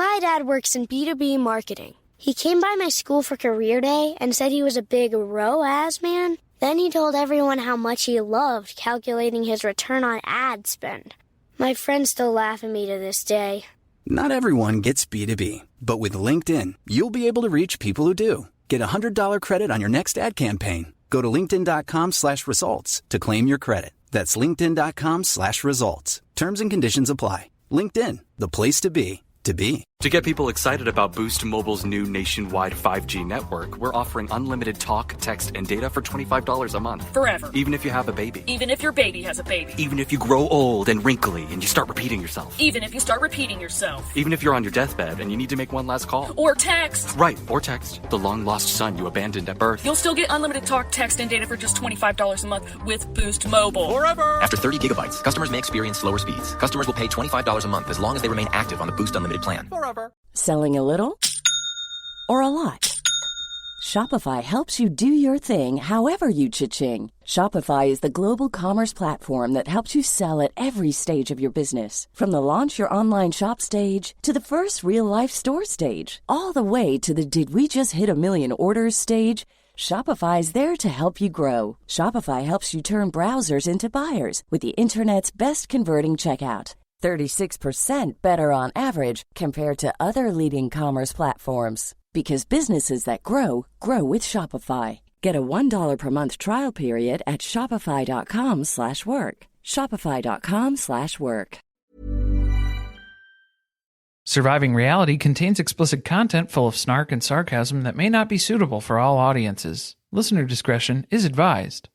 My dad works in B2B marketing. He came by my school for career day and said he was a big ROAS man. Then he told everyone how much he loved calculating his return on ad spend. My friends still laugh at me to this day. Not everyone gets B2B, but with LinkedIn, you'll be able to reach people who do. Get a $100 credit on your next ad campaign. Go to linkedin.com/results to claim your credit. That's linkedin.com/results. Terms and conditions apply. LinkedIn, the place to be. To get people excited about Boost Mobile's new nationwide 5G network, we're offering unlimited talk, text, and data for $25 a month. Forever. Even if you have a baby. Even if your baby has a baby. Even if you grow old and wrinkly and you start repeating yourself. Even if you start repeating yourself. Even if you're on your deathbed and you need to make one last call. Or text. Right, or text. The long-lost son you abandoned at birth. You'll still get unlimited talk, text, and data for just $25 a month with Boost Mobile. Forever! After 30 gigabytes, customers may experience slower speeds. Customers will pay $25 a month as long as they remain active on the Boost Unlimited plan. Forever. Selling a little or a lot? Shopify helps you do your thing however you cha-ching. Shopify is the global commerce platform that helps you sell at every stage of your business. From the launch your online shop stage to the first real-life store stage, all the way to the did we just hit a million orders stage. Shopify is there to help you grow. Shopify helps you turn browsers into buyers with the internet's best converting checkout. 36% better on average compared to other leading commerce platforms. Because businesses that grow, grow with Shopify. Get a $1 per month trial period at shopify.com/work. Shopify.com/work. Surviving Reality contains explicit content full of snark and sarcasm that may not be suitable for all audiences. Listener discretion is advised.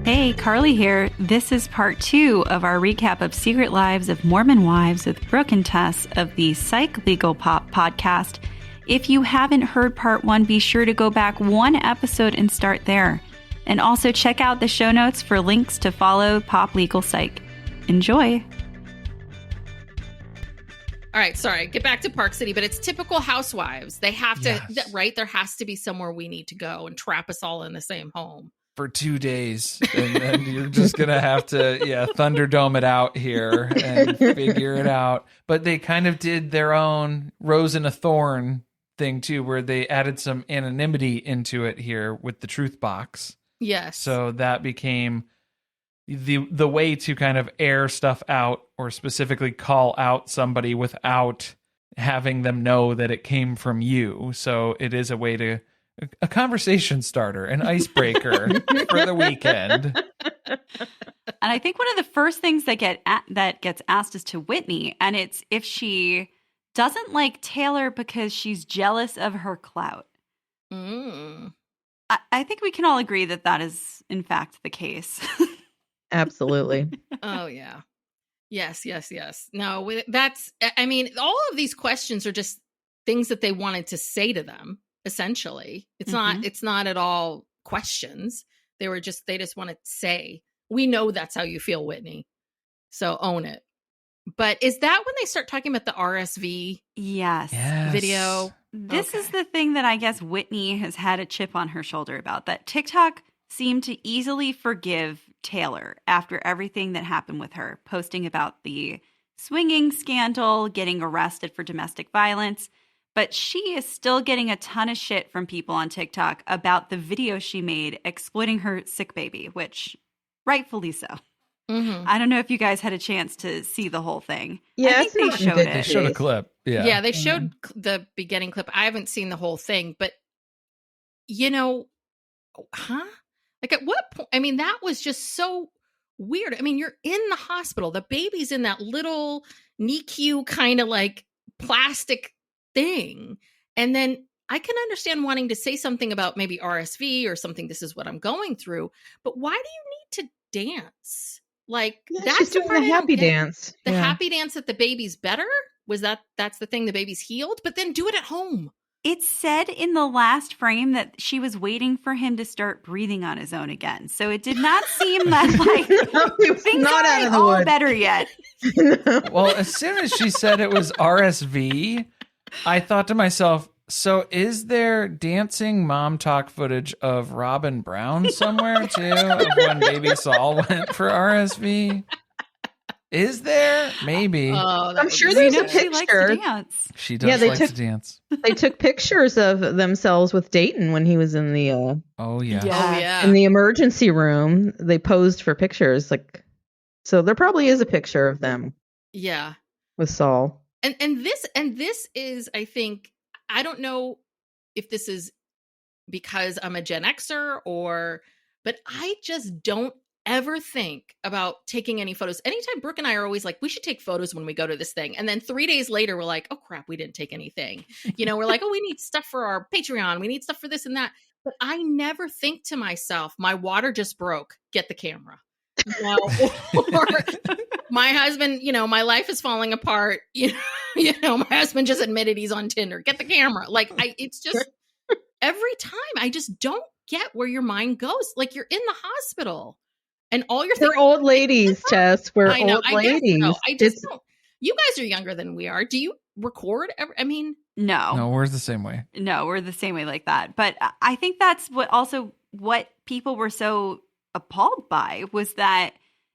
Hey, Carly here. This is part 2 of our recap of Secret Lives of Mormon Wives with Brooke and Tess of the Psych Legal Pop podcast. If you haven't heard part 1, be sure to go back one episode and start there. And also check out the show notes for links to follow Pop Legal Psych. Enjoy. All right, sorry, get back to Park City, but it's typical housewives. They have to, Yes. right? There has to be somewhere we need to go and trap us all in the same home. For 2 days, and then you're just gonna have to Thunderdome it out here and figure it out. But they kind of did their own Rose and a Thorn thing too, where they added some anonymity into it here with the truth box. Yes. So that became the way to kind of air stuff out, or specifically call out somebody without having them know that it came from you. So it is a way to a conversation starter, an icebreaker for the weekend. And I think one of the first things that gets asked is to Whitney, and it's if she doesn't like Taylor because she's jealous of her clout. I think we can all agree that that is, in fact, the case. Absolutely. Oh, yeah. Yes. No, that's, I mean, all of these questions are just things that they wanted to say to them. Essentially, it's not at all questions. They just want to say, we know that's how you feel, Whitney. So own it. But is that when they start talking about the RSV video? This is the thing that I guess Whitney has had a chip on her shoulder about, that TikTok seemed to easily forgive Taylor after everything that happened with her, posting about the swinging scandal, getting arrested for domestic violence. But she is still getting a ton of shit from people on TikTok about the video she made exploiting her sick baby, which rightfully so. I don't know if you guys had a chance to see the whole thing. Yeah, I think they showed it. They showed a clip. Yeah, they showed the beginning clip. I haven't seen the whole thing, but like at what point? I mean, that was just so weird. I mean, you're in the hospital. The baby's in that little NICU kind of like plastic thing. And then I can understand wanting to say something about maybe RSV or something. This is what I'm going through. But why do you need to dance? Like she's doing the happy dance. The happy dance that the baby's better? That's the thing, the baby's healed? But then do it at home. It said in the last frame that she was waiting for him to start breathing on his own again. So it did not seem that like things not out aren't of the all woods. better yet. Well, as soon as she said it was RSV, I thought to myself, So is there dancing MomTok footage of Robin Brown somewhere too? Of when baby Saul went for RSV? Is there? Maybe. Oh, I'm sure there's a She likes picture. to dance. She does like to dance. They took pictures of themselves with Dayton when he was in the Oh yeah. Oh yeah. in the emergency room. They posed for pictures, like, so there probably is a picture of them Yeah. with Saul. And this is, I think, I don't know if this is because I'm a Gen Xer but I just don't ever think about taking any photos. Anytime Brooke and I are always like, we should take photos when we go to this thing. And then 3 days later, we're like, oh crap, we didn't take anything. We're like, oh, we need stuff for our Patreon. We need stuff for this and that. But I never think to myself, my water just broke. Get the camera. Or my husband, my life is falling apart. My husband just admitted he's on Tinder. Get the camera. It's just every time I just don't get where your mind goes. Like, you're in the hospital and all you're thinking. We're old ladies, Tess. We're I know, old I ladies. guess so. I just don't. You guys are younger than we are. Do you record? No, we're the same way. No, we're the same way like that. But I think that's what people were so appalled by, was that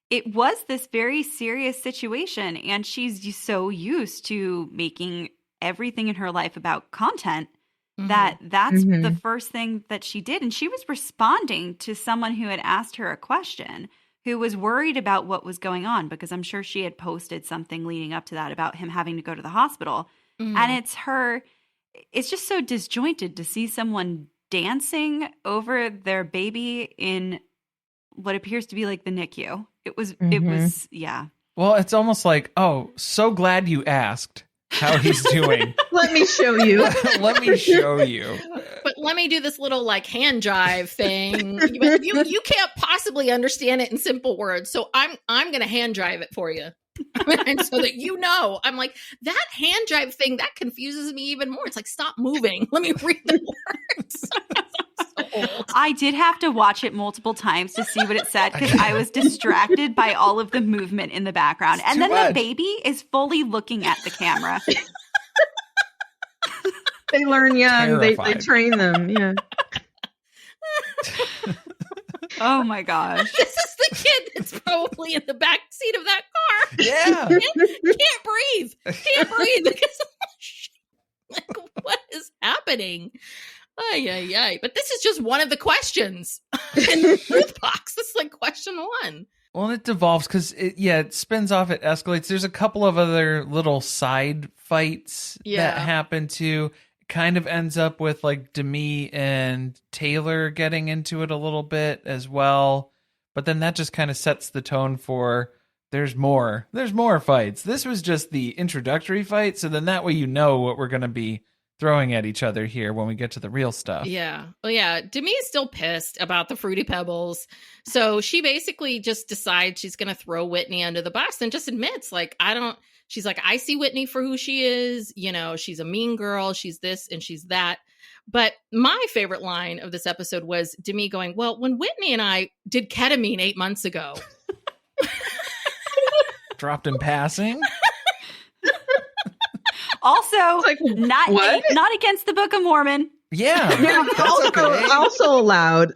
it was this very serious situation, and she's so used to making everything in her life about content that's the first thing that she did. And she was responding to someone who had asked her a question, who was worried about what was going on, because I'm sure she had posted something leading up to that about him having to go to the hospital. And it's just so disjointed to see someone dancing over their baby in what appears to be like the NICU. It was, yeah. Well, it's almost like, oh, so glad you asked how he's doing. Let me show you. Let me show you. But let me do this little hand jive thing. But you can't possibly understand it in simple words. So I'm going to hand jive it for you. And so that I'm like, that hand jive thing, that confuses me even more. It's like, stop moving. Let me read the words. I did have to watch it multiple times to see what it said, because I was distracted by all of the movement in the background. And then the baby is fully looking at the camera. They learn young. They train them. Yeah. Oh my gosh. This is the kid that's probably in the back seat of that car. Yeah. Can't breathe. Because what is happening? Ay. But this is just one of the questions in the truth box. This is question 1. Well, it devolves because it spins off, it escalates. There's a couple of other little side fights that happen too. It kind of ends up with Demi and Taylor getting into it a little bit as well. But then that just kind of sets the tone for there's more fights. This was just the introductory fight. So then that way what we're going to be throwing at each other here when we get to the real stuff. Yeah. Well, yeah. Demi is still pissed about the Fruity Pebbles. So she basically just decides she's going to throw Whitney under the bus and just admits, she's like, I see Whitney for who she is. She's a mean girl. She's this and she's that. But my favorite line of this episode was Demi going, well, when Whitney and I did ketamine 8 months ago. Dropped in passing. Also, not against the Book of Mormon. Yeah. Also allowed.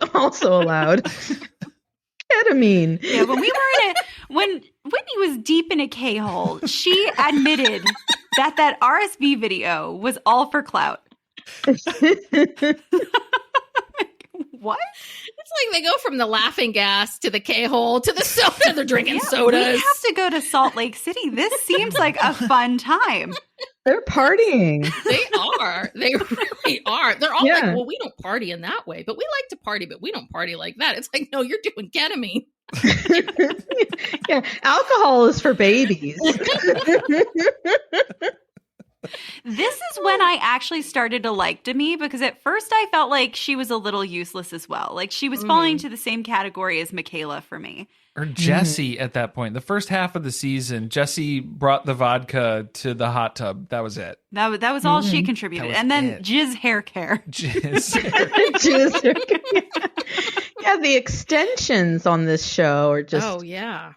Ketamine. Yeah, when Whitney was deep in a K-hole, she admitted that RSV video was all for clout. What? It's they go from the laughing gas to the K-hole to the soda. They're drinking sodas. We have to go to Salt Lake City. This seems like a fun time. They're partying. They are. They really are. They're all well, we don't party in that way, but we like to party, but we don't party like that. It's no, you're doing ketamine. Yeah, alcohol is for babies. This is when I actually started to like Demi, because at first I felt like she was a little useless as well. She was falling into the same category as Michaela for me. Or Jesse at that point. The first half of the season, Jesse brought the vodka to the hot tub. That was it. That was all she contributed. And then Jizz hair care. Jizz. Yeah, the extensions on this show are just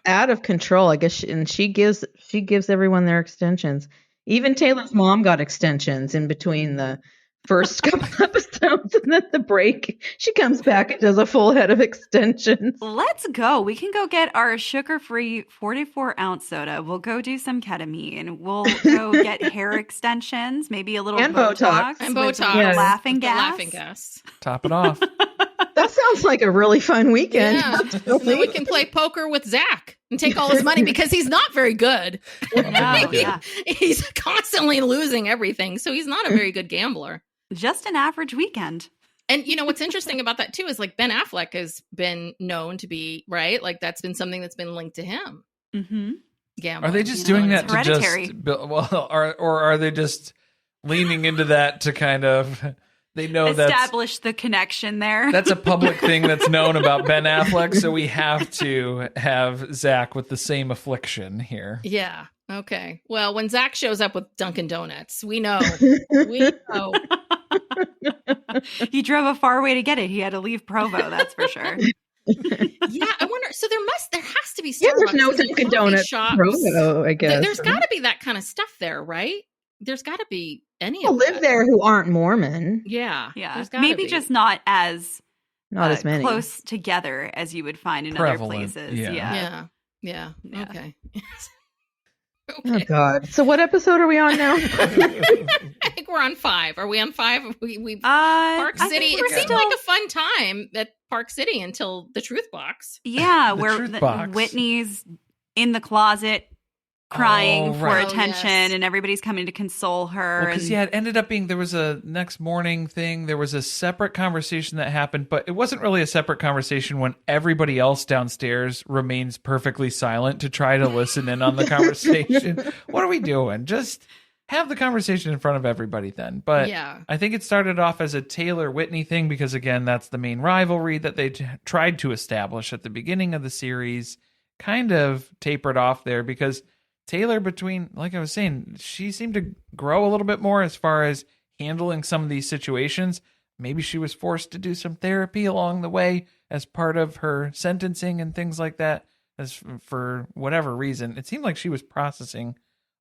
out of control. I guess she gives everyone their extensions. Even Taylor's mom got extensions in between the first couple episodes, and then the break, she comes back and does a full head of extensions. Let's go. We can go get our sugar-free 44-ounce soda. We'll go do some ketamine. We'll go get hair extensions, maybe a little And Botox. And with Botox. the laughing With the gas. laughing gas. Top it off. That sounds like a really fun weekend. Yeah. And then we can play poker with Zach and take all his money because he's not very good. He's constantly losing everything. So he's not a very good gambler. Just an average weekend. And you know what's interesting about that too is like Ben Affleck has been known to be, right? Like that's been something that's been linked to him. Mm-hmm. Gambling. Are they just doing that to hereditary. just or are they just leaning into that to kind of they know establish the connection there? That's a public thing that's known about Ben Affleck, so we have to have Zach with the same affliction here. Yeah. Okay. Well, when Zach shows up with Dunkin' Donuts, we know. We know. He drove a far way to get it. He had to leave Provo, that's for sure. Yeah, I wonder. So there has to be Starbucks. Yeah, there's no Dunkin' Donuts shops. Provo, I guess. There's got to be that kind of stuff there, right? There's got to be any people of live that. there who aren't Mormon. Yeah. Yeah. Gotta Maybe be. just not as many. close together as you would find in Prevalent, other places. Yeah. Yeah. Okay. Oh God! So what episode are we on now? I think we're on 5. Are we on 5? We Park City. It seemed like a fun time at Park City until the Truth Box. Yeah, The where Truth Box. Whitney's in the closet crying for right. attention, and everybody's coming to console her. Because it ended up being there was a next morning thing. There was a separate conversation that happened, but it wasn't really a separate conversation when everybody else downstairs remains perfectly silent to try to listen in on the conversation. What are we doing? Just have the conversation in front of everybody then. But Yeah. I think it started off as a Taylor-Whitney thing because, again, that's the main rivalry that they tried to establish at the beginning of the series. Kind of tapered off there because Taylor, like I was saying, she seemed to grow a little bit more as far as handling some of these situations. Maybe she was forced to do some therapy along the way as part of her sentencing and things like that. As for whatever reason, it seemed like she was processing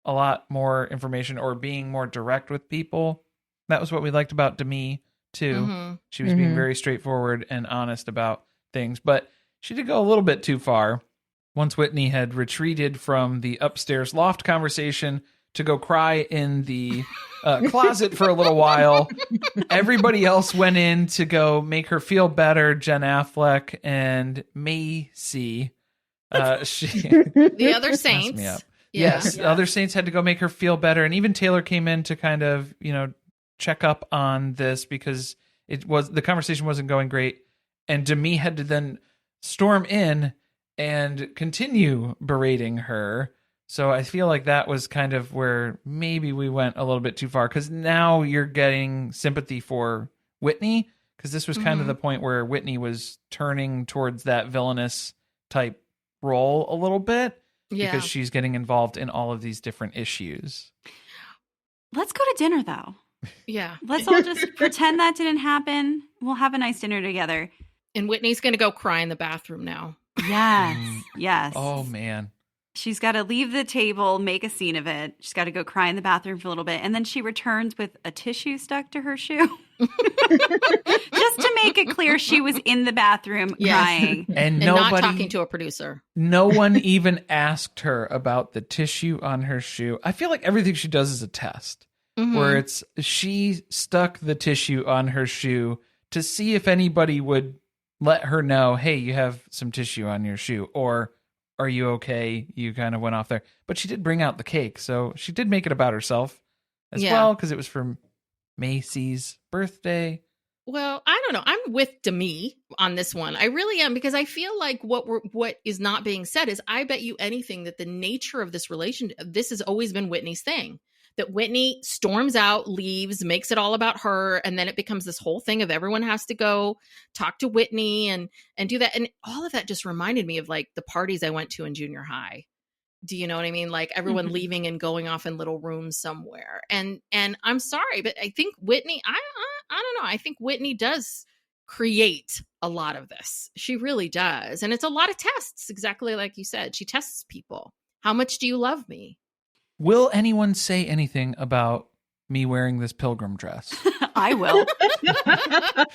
a lot more information or being more direct with people. That was what we liked about Demi too. Mm-hmm. She was being very straightforward and honest about things, but she did go a little bit too far. Once Whitney had retreated from the upstairs loft conversation to go cry in the closet for a little while, everybody else went in to go make her feel better. Jen Affleck and Macy. The other saints. Me up. Yeah. Yes, the other saints had to go make her feel better. And even Taylor came in to kind of, check up on this because the conversation wasn't going great. And Demi had to then storm in and continue berating her. So I feel like that was kind of where maybe we went a little bit too far because now you're getting sympathy for Whitney because this was kind of the point where Whitney was turning towards that villainous type role a little bit because she's getting involved in all of these different issues. Let's go to dinner, though. Yeah. Let's all just pretend that didn't happen. We'll have a nice dinner together. And Whitney's going to go cry in the bathroom now. Yes. Yes. Oh, man. She's got to leave the table, make a scene of it. She's got to go cry in the bathroom for a little bit. And then she returns with a tissue stuck to her shoe. Just to make it clear she was in the bathroom crying. And not talking to a producer. No one even asked her about the tissue on her shoe. I feel like everything she does is a test. Where she stuck the tissue on her shoe to see if anybody would let her know, hey, you have some tissue on your shoe, or are you okay? You kind of went off there. But she did bring out the cake, so she did make it about herself as well, because it was for Macy's birthday. Well, I don't know. I'm with Demi on this one. I really am, because I feel like what is not being said is I bet you anything that the nature of this relation, this has always been Whitney's thing. That Whitney storms out, leaves, makes it all about her, and then it becomes this whole thing of everyone has to go talk to Whitney and do that. And all of that just reminded me of like the parties I went to in junior high. Do you know what I mean? Like everyone leaving and going off in little rooms somewhere. And I'm sorry, but I think Whitney, I don't know. I think Whitney does create a lot of this. She really does. And it's a lot of tests, exactly like you said. She tests people. How much do you love me? Will anyone say anything about me wearing this pilgrim dress. I will.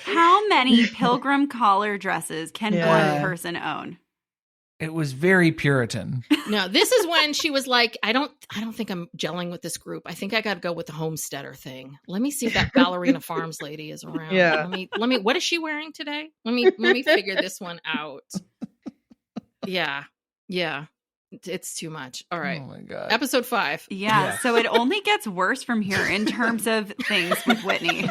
How many pilgrim collar dresses can one person own? It was very Puritan. No, this is when she was like, I don't think I'm gelling with this group. I think I got to go with the homesteader thing. Let me see if that Ballerina Farms lady is around. Yeah. Let me, what is she wearing today? Let me figure this one out. Yeah. It's too much. All right. Oh my God. Episode 5. Yeah. So it only gets worse from here in terms of things with Whitney.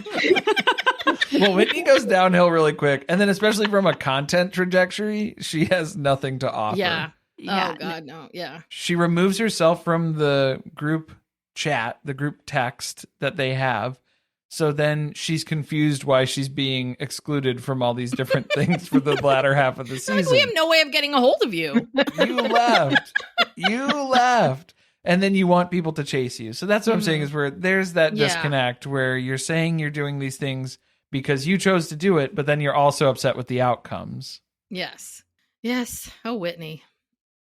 Well, Whitney goes downhill really quick. And then especially from a content trajectory, she has nothing to offer. Yeah. Yeah. Oh God, no. Yeah. She removes herself from the group chat, the group text that they have. So then she's confused why she's being excluded from all these different things for the latter half of the season. Like, we have no way of getting a hold of you. You left. And then you want people to chase you. So that's what I'm saying is where there's that disconnect where you're saying you're doing these things because you chose to do it, but then you're also upset with the outcomes. Yes. Oh, Whitney.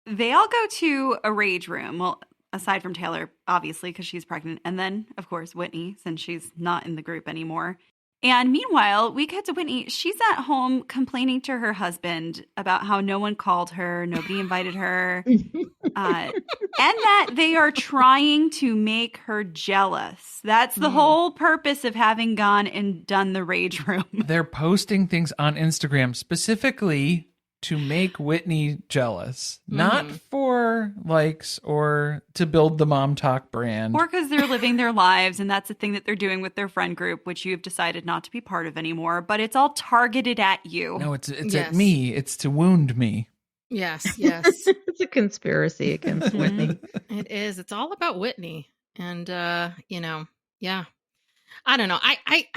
They all go to a rage room. Well, aside from Taylor, obviously, because she's pregnant. And then, of course, Whitney, since she's not in the group anymore. And meanwhile, we cut to Whitney. She's at home complaining to her husband about how no one called her, nobody invited her, and that they are trying to make her jealous. That's the whole purpose of having gone and done the rage room. They're posting things on Instagram specifically to make Whitney jealous, not for likes or to build the MomTok brand. Or because they're living their lives and that's the thing that they're doing with their friend group, which you've decided not to be part of anymore. But it's all targeted at you. No, it's at me. It's to wound me. Yes. It's a conspiracy against Whitney. It is. It's all about Whitney. And, I don't know. I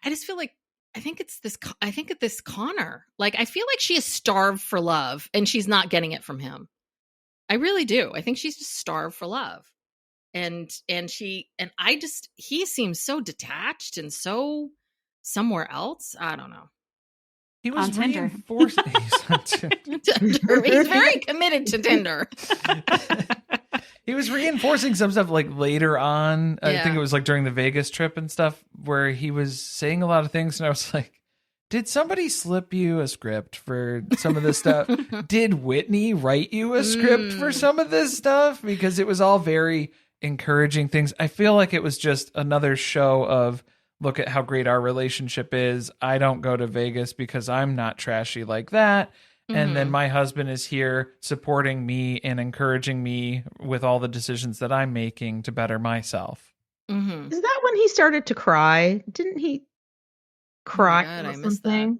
just feel like, I think it's this Connor. Like, I feel like she is starved for love and she's not getting it from him. I really do. I think she's just starved for love. And he seems so detached and so somewhere else. I don't know. He was on Tinder. reinforcing. He's on Tinder. He's very committed to Tinder. He was reinforcing some stuff like later on. I think it was like during the Vegas trip and stuff where he was saying a lot of things. And I was like, did somebody slip you a script for some of this stuff? Did Whitney write you a script for some of this stuff? Because it was all very encouraging things. I feel like it was just another show of, look at how great our relationship is. I don't go to Vegas because I'm not trashy like that. And then my husband is here supporting me and encouraging me with all the decisions that I'm making to better myself. Is that when he started to cry? Didn't he cry? Oh God, I missed something?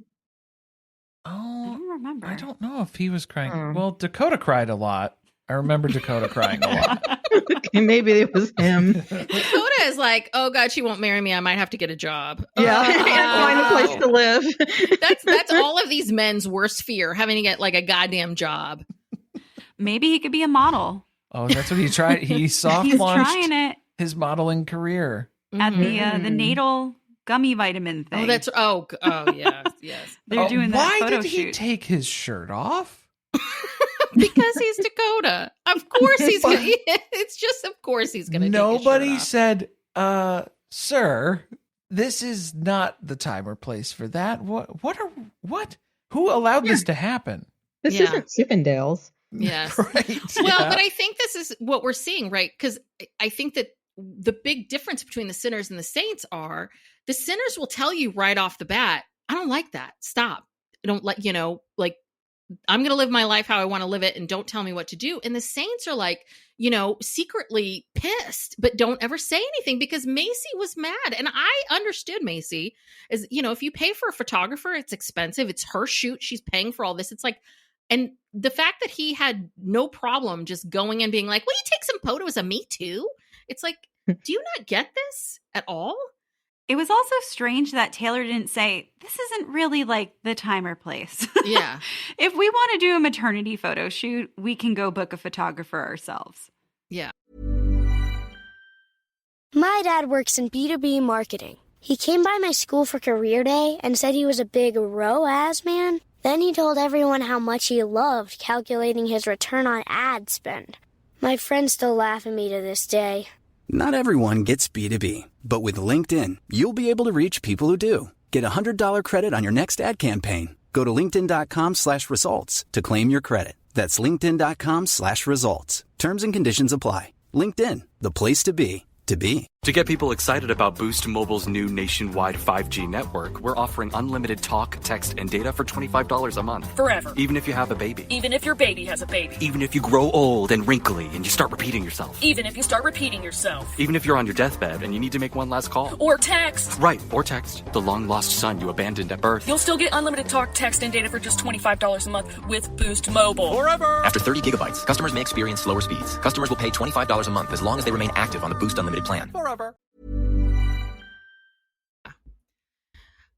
Oh, I don't remember. I don't know if he was crying. Well, Dakota cried a lot. I remember Dakota crying a lot. Okay, maybe it was him. Dakota is like, oh God, she won't marry me. I might have to get a job. Yeah, find a place to live. That's all of these men's worst fear, having to get like a goddamn job. Maybe he could be a model. Oh, that's what he tried. He soft He's launched trying it his modeling career at the natal gummy vitamin thing. Oh, that's yes. They're doing that Why photo did he shoot. take his shirt off? Because he's Dakota. Of course he's gonna. It's just of course he's gonna. Nobody said, sir, this is not the time or place for that. What? Who allowed this to happen? This isn't Chippendales. Yes. Right. Well, but I think this is what we're seeing, right? Because I think that the big difference between the sinners and the saints are the sinners will tell you right off the bat, I don't like that. Stop. I don't like, like, I'm going to live my life how I want to live it and don't tell me what to do. And the saints are like, secretly pissed, but don't ever say anything because Macy was mad. And I understood Macy as, if you pay for a photographer, it's expensive. It's her shoot. She's paying for all this. It's like, and the fact that he had no problem just going and being like, will you take some photos of me too? It's like, do you not get this at all? It was also strange that Taylor didn't say, this isn't really like the time or place. Yeah. If we want to do a maternity photo shoot, we can go book a photographer ourselves. Yeah. My dad works in B2B marketing. He came by my school for career day and said he was a big ROAS man. Then he told everyone how much he loved calculating his return on ad spend. My friends still laugh at me to this day. Not everyone gets B2B, but with LinkedIn, you'll be able to reach people who do. Get a $100 credit on your next ad campaign. Go to linkedin.com/results to claim your credit. That's linkedin.com/results. Terms and conditions apply. LinkedIn, the place to be, to be. To get people excited about Boost Mobile's new nationwide 5G network, we're offering unlimited talk, text, and data for $25 a month. Forever. Even if you have a baby. Even if your baby has a baby. Even if you grow old and wrinkly and you start repeating yourself. Even if you start repeating yourself. Even if you're on your deathbed and you need to make one last call. Or text. Right, or text. The long-lost son you abandoned at birth. You'll still get unlimited talk, text, and data for just $25 a month with Boost Mobile. Forever! After 30 gigabytes, customers may experience slower speeds. Customers will pay $25 a month as long as they remain active on the Boost Unlimited plan. Forever.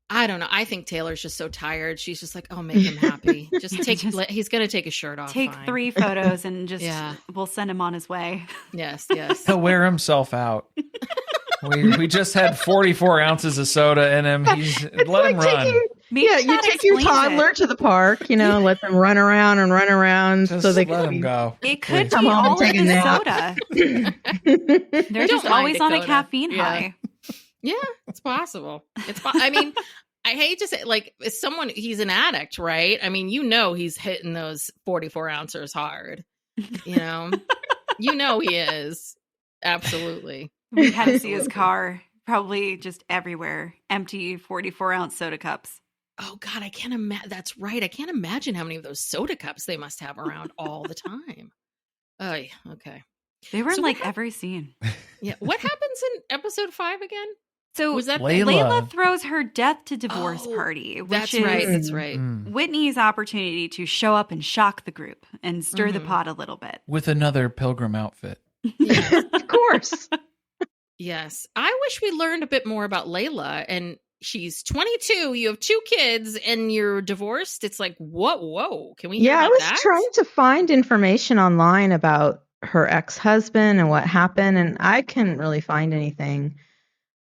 I don't know. I think Taylor's just so tired. She's just like, oh, make him happy. Just take. He's going to take his shirt off. Take fine. 3 photos and just we'll send him on his way. Yes, yes. He'll wear himself out. We just had 44 ounces of soda in him. Let him run. You take your toddler to the park, let them run around Just so they let can him go. It could Come be home and all of take a the nap. soda. They're just Don't mind always on a Dakota. caffeine Yeah. high. Yeah, it's possible. I mean, I hate to say, like, as someone, he's an addict, right? I mean, he's hitting those 44 ounces hard. You know he is. Absolutely. We had to see his car, probably just everywhere, empty 44-ounce soda cups. Oh, God, I can't imagine. That's right. I can't imagine how many of those soda cups they must have around all the time. Oh, yeah, okay. They were in So like every scene. Yeah. What happens in episode 5 again? So Was that Layla throws her death to divorce party, which That's is right. That's right. Whitney's opportunity to show up and shock the group and stir the pot a little bit. With another pilgrim outfit. Yes. Of course. Yes. I wish we learned a bit more about Layla. And she's 22. You have 2 kids and you're divorced. It's like, whoa. Can we hear I about was that? trying to find information online about her ex-husband and what happened, and I couldn't really find anything.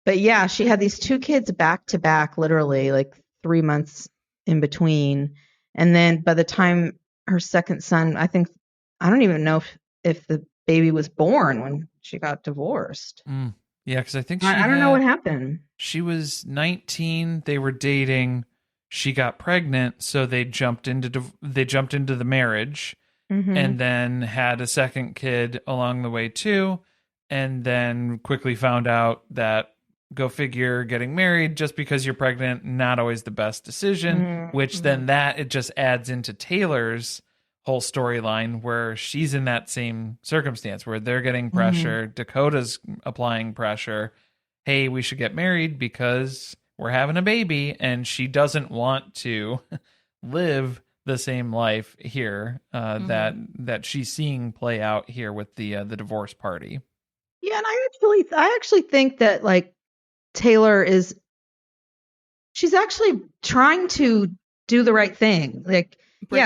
But yeah, she had these 2 kids back to back, literally like 3 months in between. And then by the time her second son, I don't even know if the baby was born when she got divorced. Yeah, because I think I don't know what happened. She was 19. They were dating. She got pregnant, so they jumped into the marriage, and then had a second kid along the way too, and then quickly found out that, go figure, getting married just because you're pregnant, not always the best decision. Which then it just adds into Taylor's whole storyline, where she's in that same circumstance where they're getting pressure. Dakota's applying pressure. Hey, we should get married because we're having a baby, and she doesn't want to live the same life here that she's seeing play out here with the divorce party. Yeah, and I actually think that, like, Taylor she's actually trying to do the right thing. Like,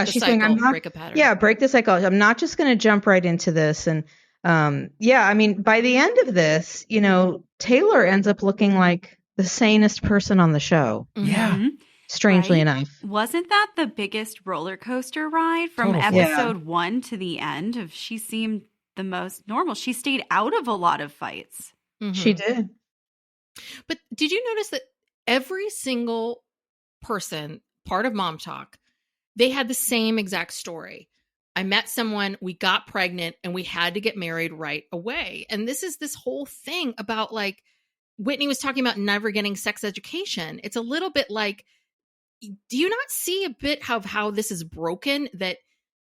she's saying, I'm not, break a pattern. Break the cycle. I'm not just going to jump right into this. And I mean, by the end of this, Taylor ends up looking like the sanest person on the show. Yeah. Strangely enough. Wasn't that the biggest roller coaster ride from episode 1 to the end? She seemed the most normal. She stayed out of a lot of fights. She did. But did you notice that every single person, part of MomTok, they had the same exact story? I met someone, we got pregnant, and we had to get married right away. And this is this whole thing about, like, Whitney was talking about never getting sex education. It's a little bit like, do you not see a bit of how this is broken? That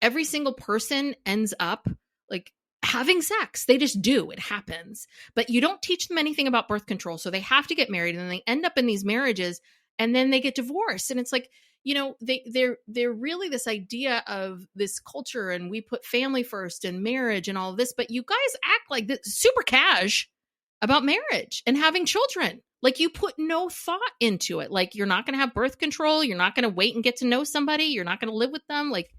every single person ends up, like, having sex. They just do. It happens. But you don't teach them anything about birth control. So they have to get married, and then they end up in these marriages, and then they get divorced. And it's like, they're really this idea of this culture, and we put family first and marriage and all of this. But you guys act like this super cash about marriage and having children. Like, you put no thought into it. Like, you're not going to have birth control. You're not going to wait and get to know somebody. You're not going to live with them. Like,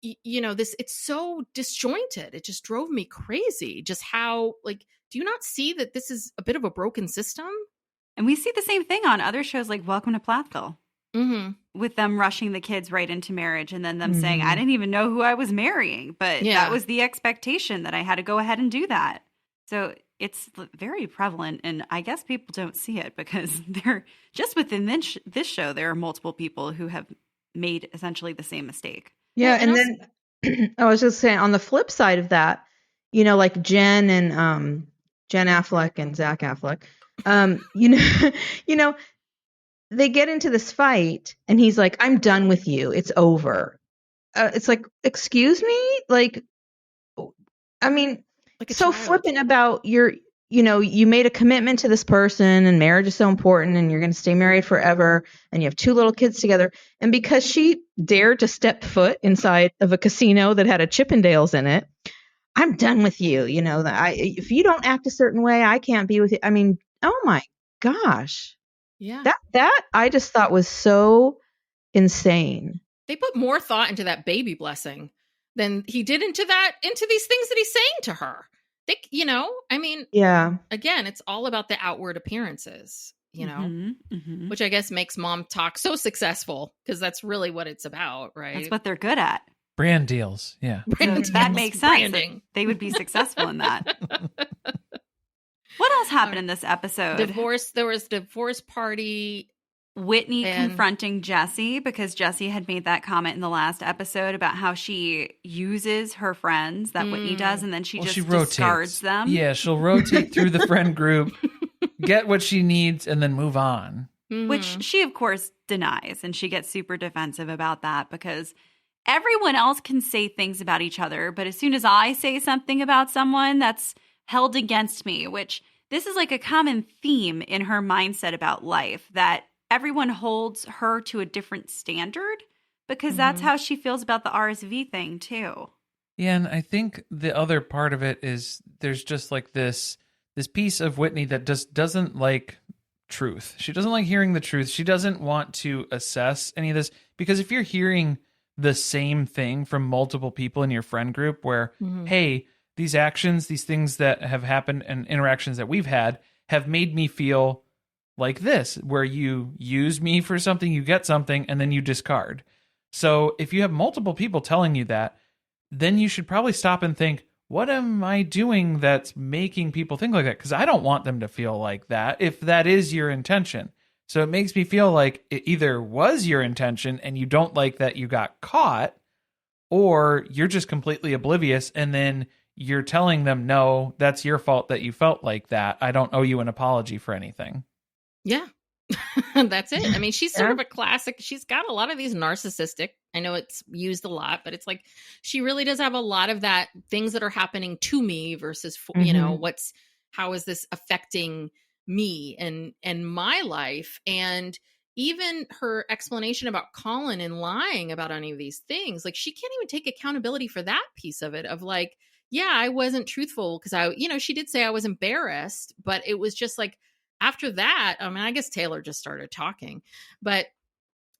it's so disjointed. It just drove me crazy. Just how, like, do you not see that this is a bit of a broken system? And we see the same thing on other shows like Welcome to Plathville. With them rushing the kids right into marriage, and then them saying, I didn't even know who I was marrying, but that was the expectation, that I had to go ahead and do that. So it's very prevalent, and I guess people don't see it because they're just within this show. There are multiple people who have made essentially the same mistake. Yeah, and then I was just saying on the flip side of that, like Jen and Jen Affleck and Zach Affleck, you know, they get into this fight, and he's like, "I'm done with you. It's over." It's like, excuse me, like, I mean, Like a so child. flippant about you made a commitment to this person, and marriage is so important, and you're going to stay married forever, and you have 2 little kids together. And because she dared to step foot inside of a casino that had a Chippendales in it, I'm done with you. If you don't act a certain way, I can't be with you. I mean, oh my gosh. Yeah. That I just thought was so insane. They put more thought into that baby blessing than he did into these things that he's saying to her. They, I mean, Yeah. again, it's all about the outward appearances, which I guess makes MomTok so successful because that's really what it's about, right? That's what they're good at. Brand deals. Yeah. So that makes sense. Branding. They would be successful in that. What else happened in this episode? Divorce. There was divorce party. Whitney And- confronting Jessie because Jessie had made that comment in the last episode about how she uses her friends that Whitney does, and then she discards them. Yeah, she'll rotate through the friend group, get what she needs, and then move on. Which she, of course, denies, and she gets super defensive about that because everyone else can say things about each other, but as soon as I say something about someone, that's held against me, which this is like a common theme in her mindset about life, that everyone holds her to a different standard because that's how she feels about the RSV thing too. Yeah, and I think the other part of it is there's just like this piece of Whitney that just doesn't like truth. She doesn't like hearing the truth. She doesn't want to assess any of this because if you're hearing the same thing from multiple people in your friend group where, hey, these actions, these things that have happened and interactions that we've had have made me feel like this, where you use me for something, you get something, and then you discard. So if you have multiple people telling you that, then you should probably stop and think, what am I doing that's making people think like that? Because I don't want them to feel like that if that is your intention. So it makes me feel like it either was your intention and you don't like that you got caught, or you're just completely oblivious and then you're telling them, no, that's your fault that you felt like that. I don't owe you an apology for anything. Yeah. That's it. I mean, she's sort of a classic. She's got a lot of these narcissistic. I know it's used a lot, but it's like she really does have a lot of that things that are happening to me versus, how is this affecting me and my life? And even her explanation about Colin and lying about any of these things, like she can't even take accountability for that piece of it of like, yeah, I wasn't truthful because she did say I was embarrassed, but it was just like, after that, I mean, I guess Taylor just started talking, but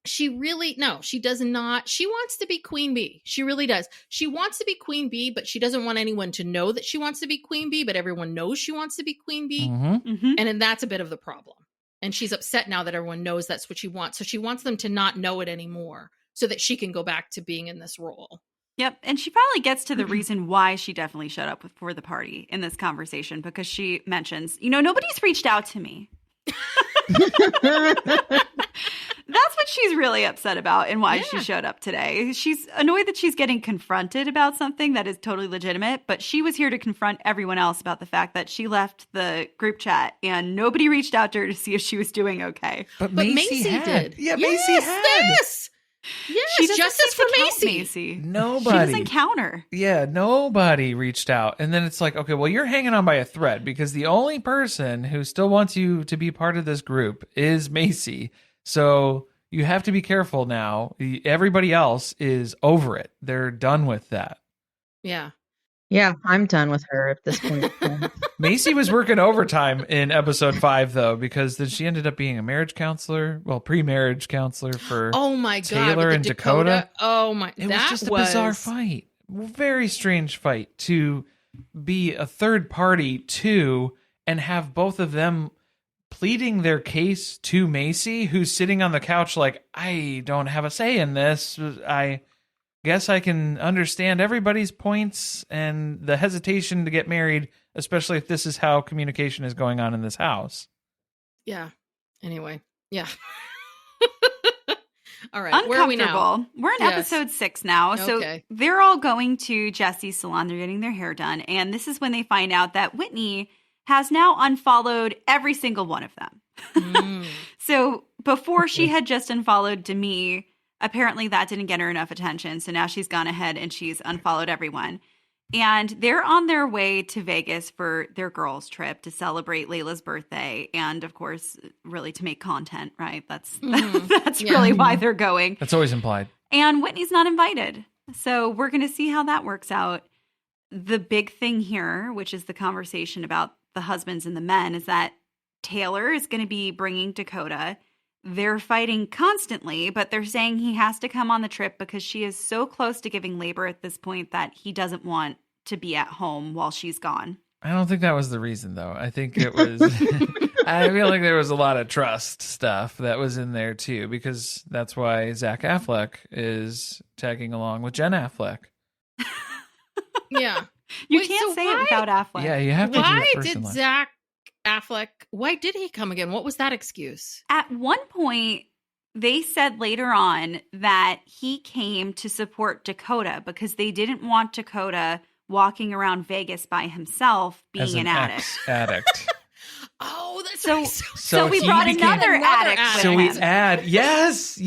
she does not. She wants to be Queen Bee. She really does. She wants to be Queen Bee, but she doesn't want anyone to know that she wants to be Queen Bee, but everyone knows she wants to be Queen Bee. And then that's a bit of the problem. And she's upset now that everyone knows that's what she wants. So she wants them to not know it anymore so that she can go back to being in this role. Yep. And she probably gets to the reason why she definitely showed up for the party in this conversation, because she mentions, nobody's reached out to me. That's what she's really upset about and why she showed up today. She's annoyed that she's getting confronted about something that is totally legitimate, but she was here to confront everyone else about the fact that she left the group chat and nobody reached out to her to see if she was doing okay. But Macy did. Yeah, Macy had. Yes. Yes, justice for Macy. Nobody. She doesn't counter. Yeah, nobody reached out. And then it's like, okay, well, you're hanging on by a thread because the only person who still wants you to be part of this group is Macy. So you have to be careful now. Everybody else is over it. They're done with that. Yeah. Yeah, I'm done with her at this point. Macy was working overtime in episode 5, though, because then she ended up being a marriage counselor, pre-marriage counselor for Taylor and Dakota. Oh my! It was just a bizarre fight. Very strange fight to be a third party to and have both of them pleading their case to Macy, who's sitting on the couch like, I don't have a say in this. guess I can understand everybody's points and the hesitation to get married, especially if this is how communication is going on in this house. Yeah. Anyway. Yeah. All right. Where are we now? We're in episode 6 now. So they're all going to Jesse's salon. They're getting their hair done. And this is when they find out that Whitney has now unfollowed every single one of them. So before she had just unfollowed Demi, apparently that didn't get her enough attention. So now she's gone ahead and she's unfollowed everyone. And they're on their way to Vegas for their girls' trip to celebrate Layla's birthday. And, of course, really to make content, right? That's really why they're going. That's always implied. And Whitney's not invited. So we're going to see how that works out. The big thing here, which is the conversation about the husbands and the men, is that Taylor is going to be bringing Dakota. They're fighting constantly, but they're saying he has to come on the trip because she is so close to giving labor at this point that he doesn't want to be at home while she's gone. I don't think that was the reason, though. I think it was, I feel like there was a lot of trust stuff that was in there, too, because that's why Zach Affleck is tagging along with Jen Affleck. Yeah. You can't say it without Affleck. Yeah, you have to. Why did Zach Affleck, why did he come again? What was that excuse? At one point, they said later on that he came to support Dakota because they didn't want Dakota walking around Vegas by himself being an addict. Addict. Oh, that's so. right. So we brought another addict. So we add, yes,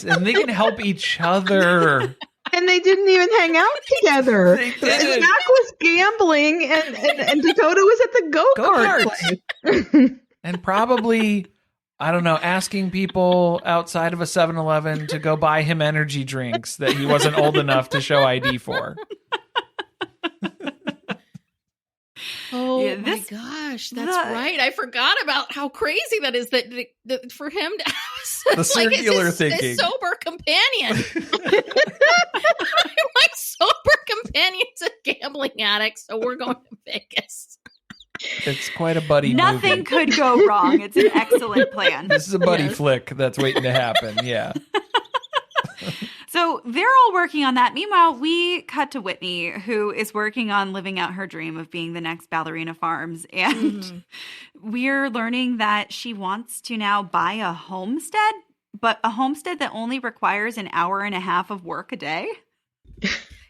and they can help each other. And they didn't even hang out together. They didn't. Zach was gambling, and Dakota was at the go-kart place. And probably, I don't know, asking people outside of a 7-Eleven to go buy him energy drinks that he wasn't old enough to show ID for. Oh yeah, my gosh, that's right. I forgot about how crazy that is. That for him to have the circular thinking, his sober companion. My sober companion's a gambling addict, so we're going to Vegas. It's quite a buddy. Nothing movie. could go wrong. It's an excellent plan. This is a buddy flick that's waiting to happen. Yeah. So they're all working on that. Meanwhile, we cut to Whitney, who is working on living out her dream of being the next Ballerina Farms. And we're learning that she wants to now buy a homestead, but a homestead that only requires an hour and a half of work a day.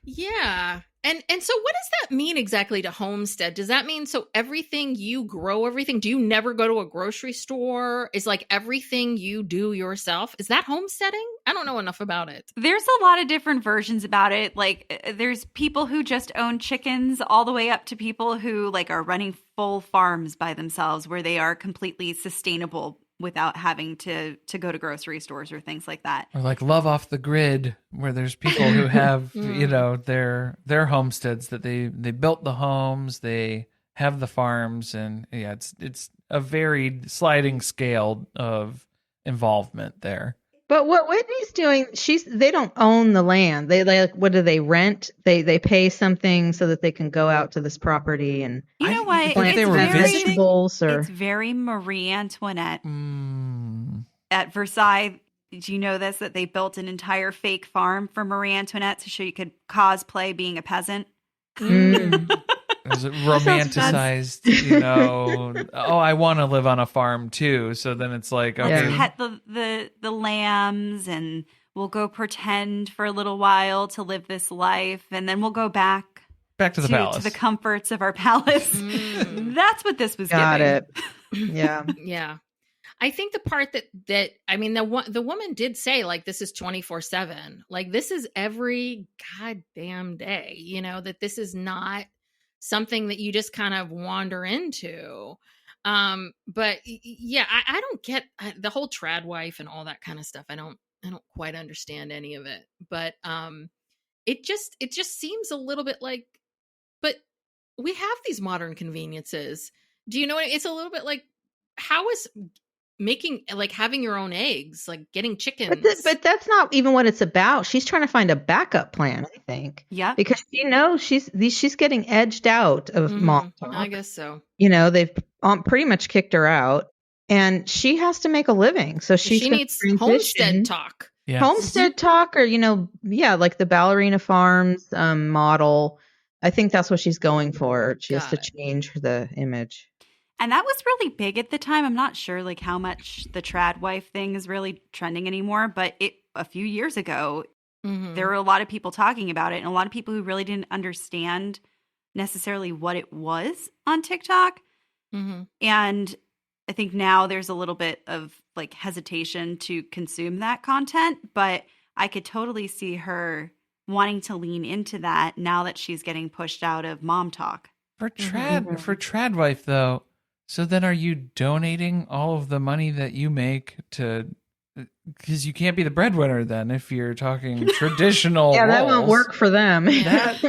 Yeah. And so what does that mean exactly to homestead? Does that mean so everything you grow, everything? Do you never go to a grocery store? Is like everything you do yourself? Is that homesteading? I don't know enough about it. There's a lot of different versions about it. Like there's people who just own chickens all the way up to people who like are running full farms by themselves where they are completely sustainable without having to go to grocery stores or things like that. Or like Love Off the Grid, where there's people who have, you know, their homesteads that they built the homes, they have the farms, and yeah, it's a varied sliding scale of involvement there. But what Whitney's doing, they don't own the land. They like, what do they rent? They pay something so that they can go out to this property and you know what? plant vegetables. It's very Marie Antoinette. At Versailles, did you know this? That they built an entire fake farm for Marie Antoinette so she could cosplay being a peasant. It was romanticized, you know, oh, I want to live on a farm too. So then it's like, okay. Let's pet the lambs and we'll go pretend for a little while to live this life. And then we'll go back to the palace. To the comforts of our palace. That's what this was Got giving. it. Yeah. Yeah. I think the part that I mean, the woman did say, like, this is 24/7. Like, this is every goddamn day, you know, that this is not something that you just kind of wander into. But yeah, I don't get the whole trad wife and all that kind of stuff. I don't quite understand any of it, but it just seems a little bit like, but we have these modern conveniences. Do you know what? It's a little bit like, how is making, like, having your own eggs, like getting chickens. But that's not even what it's about. She's trying to find a backup plan, I think. Yeah. Because she knows she's getting edged out of MomTok. I guess so. You know, they've pretty much kicked her out, and she has to make a living. So she needs homestead talk. Yeah. Homestead talk, or like the ballerina farms model. I think that's what she's going for. She has to change the image. And that was really big at the time. I'm not sure like how much the trad wife thing is really trending anymore, but a few years ago, there were a lot of people talking about it, and a lot of people who really didn't understand necessarily what it was on TikTok. And I think now there's a little bit of like hesitation to consume that content, but I could totally see her wanting to lean into that now that she's getting pushed out of MomTok. For trad wife though, so then are you donating all of the money that you make to, because you can't be the breadwinner then if you're talking traditional Yeah, that roles. won't work for them.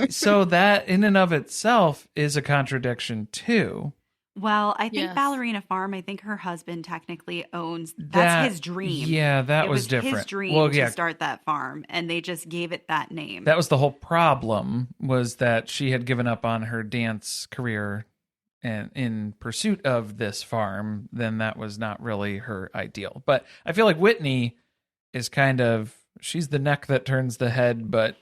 So that in and of itself is a contradiction too. Well, I think Yes. Ballerina Farm, I think her husband technically owns, that's his dream. Yeah, that it was different. His dream to start that farm, and they just gave it that name. That was the whole problem, was that she had given up on her dance career and in pursuit of this farm. Then that was not really her ideal. But I feel like Whitney is kind of, she's the neck that turns the head, but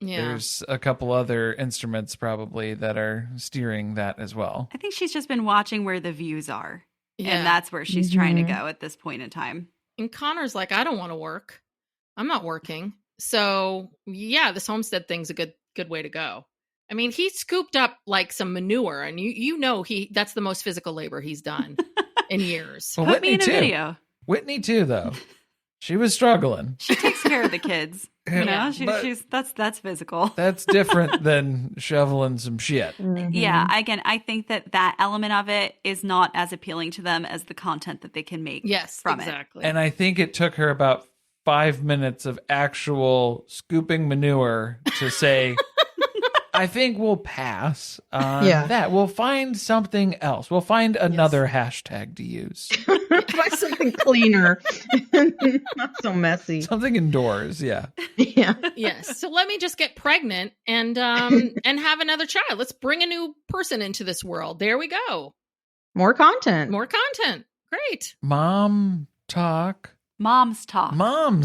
there's a couple other instruments probably that are steering that as well. I think she's just been watching where the views are. And that's where she's trying to go at this point in time. And Connor's like, I don't want to work. I'm not working. So yeah, this homestead thing's a good way to go. I mean, he scooped up like some manure, and that's the most physical labor he's done in years. Well, Put me in a video. Whitney too, though. She was struggling. She takes care of the kids. You know, she's that's physical. That's different than shoveling some shit. Yeah, again, I think that element of it is not as appealing to them as the content that they can make from it. And I think it took her about 5 minutes of actual scooping manure to say, I think we'll pass on that. We'll find something else. We'll find another hashtag to use. Find something cleaner. Not so messy. Something indoors, yeah. Yeah. Yes. So let me just get pregnant and have another child. Let's bring a new person into this world. There we go. More content. Great. Mom talk. Mom's talk. Mom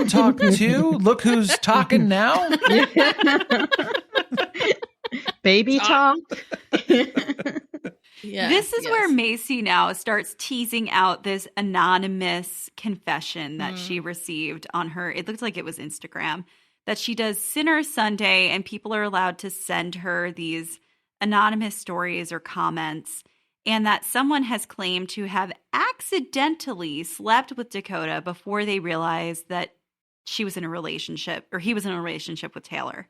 talk too. Look who's talking now. Baby talk. This is where Macy now starts teasing out this anonymous confession that she received on her, it looked like it was Instagram, that she does Sinner Sunday, and people are allowed to send her these anonymous stories or comments, and that someone has claimed to have accidentally slept with Dakota before they realized that she was in a relationship, or he was in a relationship with Taylor.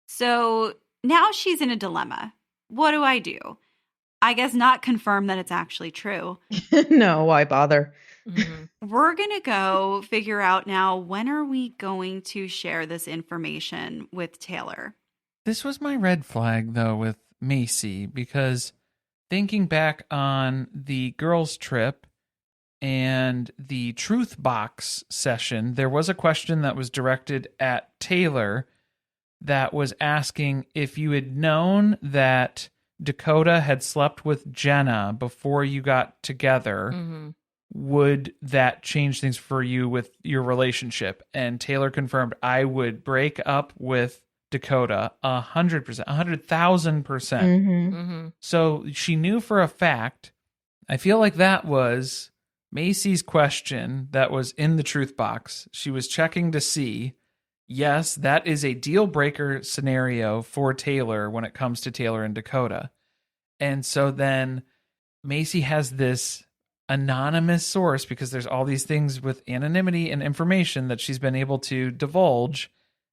So now she's in a dilemma. What do I do? I guess not confirm that it's actually true. No, why bother? We're going to go figure out now, when are we going to share this information with Taylor? This was my red flag, though, with Macy, because thinking back on the girls' trip and the Truth Box session, there was a question that was directed at Taylor that was asking if you had known that Dakota had slept with Jenna before you got together, would that change things for you with your relationship? And Taylor confirmed, I would break up with Dakota 100%, 100,000%. So she knew for a fact. I feel like that was Macy's question that was in the Truth Box. She was checking to see, yes, that is a deal breaker scenario for Taylor when it comes to Taylor and Dakota. And so then Macy has this anonymous source, because there's all these things with anonymity and information that she's been able to divulge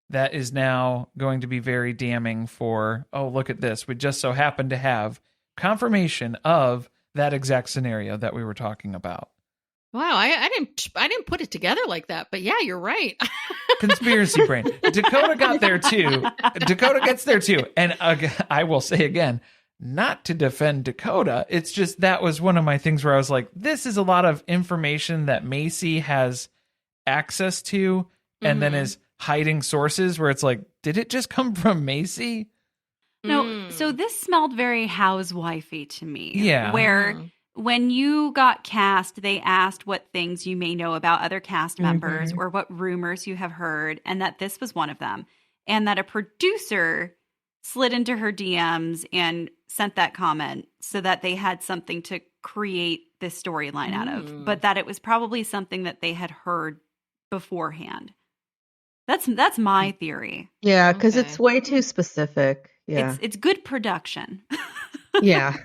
that is now going to be very damning for, oh, look at this. We just so happen to have confirmation of that exact scenario that we were talking about. Wow, I didn't put it together like that, but yeah, you're right. Conspiracy brain. Dakota got there too. Dakota gets there too. And I will say again, not to defend Dakota, it's just that was one of my things where I was like, this is a lot of information that Macy has access to, and then is hiding sources where it's like, did it just come from Macy? No, so this smelled very housewifey to me. Yeah. Where when you got cast, they asked what things you may know about other cast members or what rumors you have heard, and that this was one of them. And that a producer slid into her DMs and sent that comment so that they had something to create this storyline out of, but that it was probably something that they had heard beforehand. That's my theory. Yeah, because it's way too specific. Yeah. It's good production. Yeah.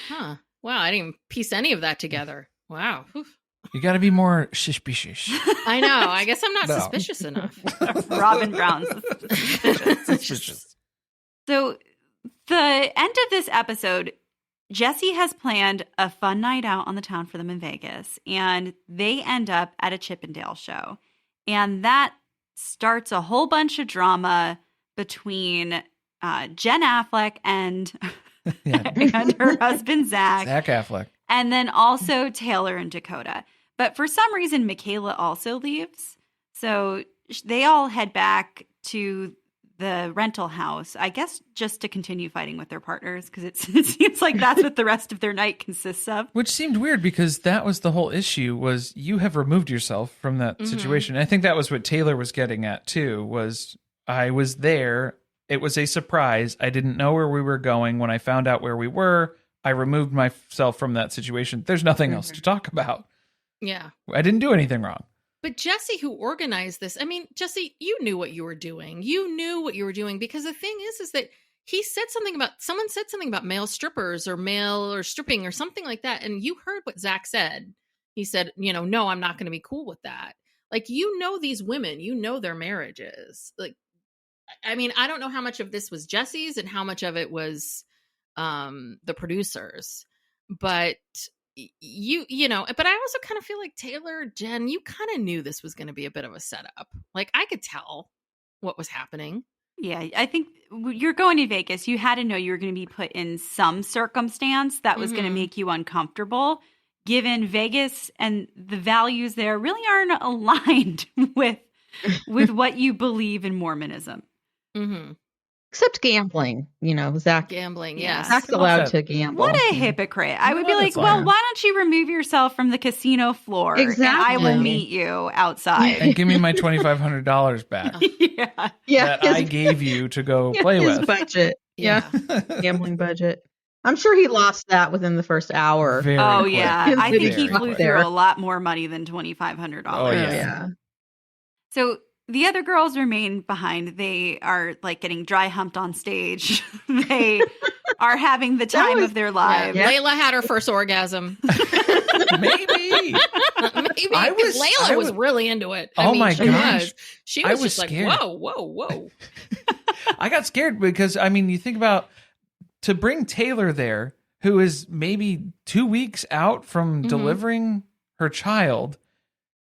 Huh. Wow, I didn't even piece any of that together. Wow. Oof. You got to be more shish-be-shish. I know. I guess I'm not suspicious enough. Robin Brown's suspicious. So the end of this episode, Jesse has planned a fun night out on the town for them in Vegas, and they end up at a Chippendale show. And that starts a whole bunch of drama between Jen Affleck and her husband, Zach. Zach Affleck. And then also Taylor and Dakota. But for some reason, Michaela also leaves. So they all head back to the rental house, I guess just to continue fighting with their partners, because it seems like that's what the rest of their night consists of. Which seemed weird because that was the whole issue, was you have removed yourself from that situation. I think that was what Taylor was getting at too, was I was there. It was a surprise. I didn't know where we were going. When I found out where we were, I removed myself from that situation. There's nothing else to talk about. Yeah. I didn't do anything wrong. But Jesse, who organized this, I mean, Jesse, you knew what you were doing. You knew what you were doing, because the thing is that someone said something about male strippers or male or stripping or something like that. And you heard what Zach said. He said, no, I'm not going to be cool with that. Like, these women, their marriages. Like, I mean, I don't know how much of this was Jesse's and how much of it was the producers, but but I also kind of feel like Taylor, Jen, you kind of knew this was going to be a bit of a setup. Like, I could tell what was happening. Yeah, I think you're going to Vegas. You had to know you were going to be put in some circumstance that was going to make you uncomfortable, given Vegas and the values there really aren't aligned with what you believe in Mormonism. Mm-hmm. Except gambling, Zach. Gambling, yes. Zach's allowed to gamble. What a hypocrite. I would be like, well, why don't you remove yourself from the casino floor? Exactly. And I will meet you outside. And give me my $2,500 back. Yeah. That I gave you to go play his with. budget. Yeah. Gambling budget. I'm sure he lost that within the first hour. Very quick. Yeah. I think he flew there. through a lot more money than $2,500. Oh, yeah. So the other girls remain behind. They are like getting dry humped on stage. They are having the time of their lives. Yeah. Layla had her first orgasm. Maybe. Layla was really into it. Oh my gosh. She was just scared. like, whoa. I got scared because, I mean, you think about, to bring Taylor there, who is maybe 2 weeks out from delivering her child,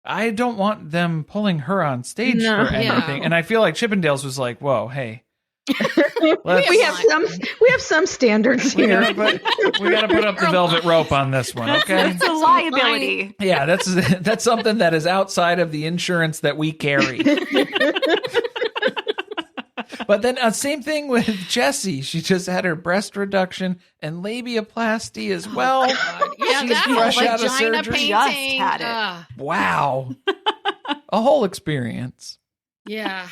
I don't want them pulling her on stage for anything. Yeah. And I feel like Chippendales was like, whoa, hey. we have some standards here. We got to put up the velvet rope on this one, okay? That's a liability. Yeah, that's something that is outside of the insurance that we carry. But then same thing with Jessie. She just had her breast reduction and labiaplasty as well. Yeah, she's that fresh whole out of vagina surgery. painting. Just had it. Wow. A whole experience. Yeah.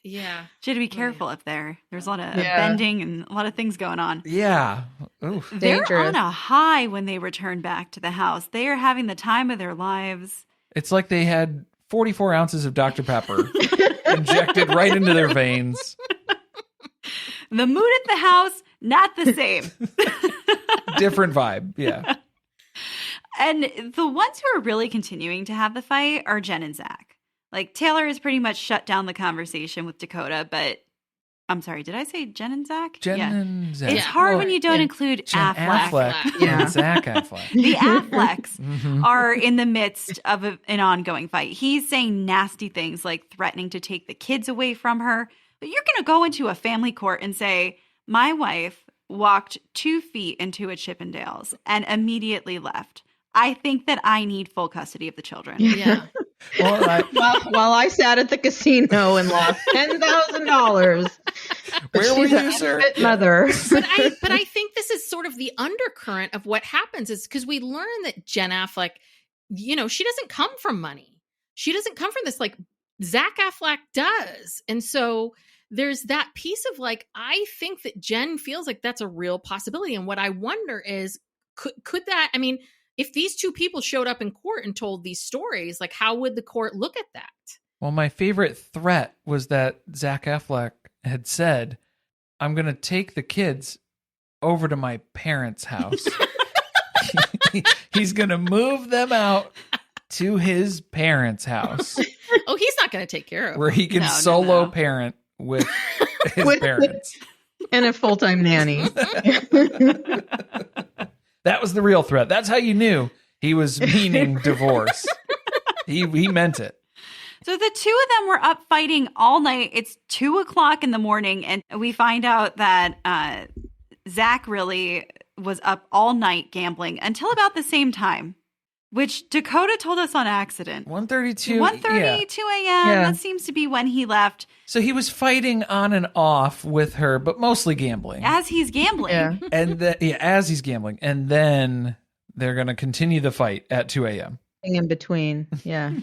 She had to be careful up there. There's a lot of bending and a lot of things going on. Yeah. Oof. They're Dangerous. on a high when they return back to the house. They are having the time of their lives. It's like they had 44 ounces of Dr. Pepper injected right into their veins. The mood at the house, not the same. Different vibe. Yeah. And the ones who are really continuing to have the fight are Jen and Zach. Like, Taylor has pretty much shut down the conversation with Dakota, but I'm sorry, did I say Jen and Zach? Jen and Zach. It's hard when you don't include Jen Affleck. and Zach Affleck. The Afflecks are in the midst of an ongoing fight. He's saying nasty things like threatening to take the kids away from her. But you're going to go into a family court and say, my wife walked 2 feet into a Chippendales and immediately left. I think that I need full custody of the children. Yeah. While I sat at the casino and lost $10,000. Where were you, sir? Mother. But I think this is sort of the undercurrent of what happens is because we learn that Jen Affleck, she doesn't come from money. She doesn't come from this like Zach Affleck does. And so there's that piece of like, I think that Jen feels like that's a real possibility. And what I wonder is, could that, I mean, if these two people showed up in court and told these stories, like how would the court look at that? Well, my favorite threat was that Zach Affleck had said, I'm going to take the kids over to my parents' house. He's going to move them out to his parents' house. Oh, he's not going to take care of them. Where he can parent with his parents. And a full-time nanny. That was the real threat. That's how you knew he was meaning divorce. He meant it. So the two of them were up fighting all night. It's 2:00 in the morning, and we find out that Zach really was up all night gambling until about the same time, which Dakota told us on accident. 1:32. 1:32 a.m. Yeah. That seems to be when he left. So he was fighting on and off with her, but mostly gambling. As he's gambling. Yeah. And as he's gambling. And then they're going to continue the fight at 2 a.m. In between. Yeah.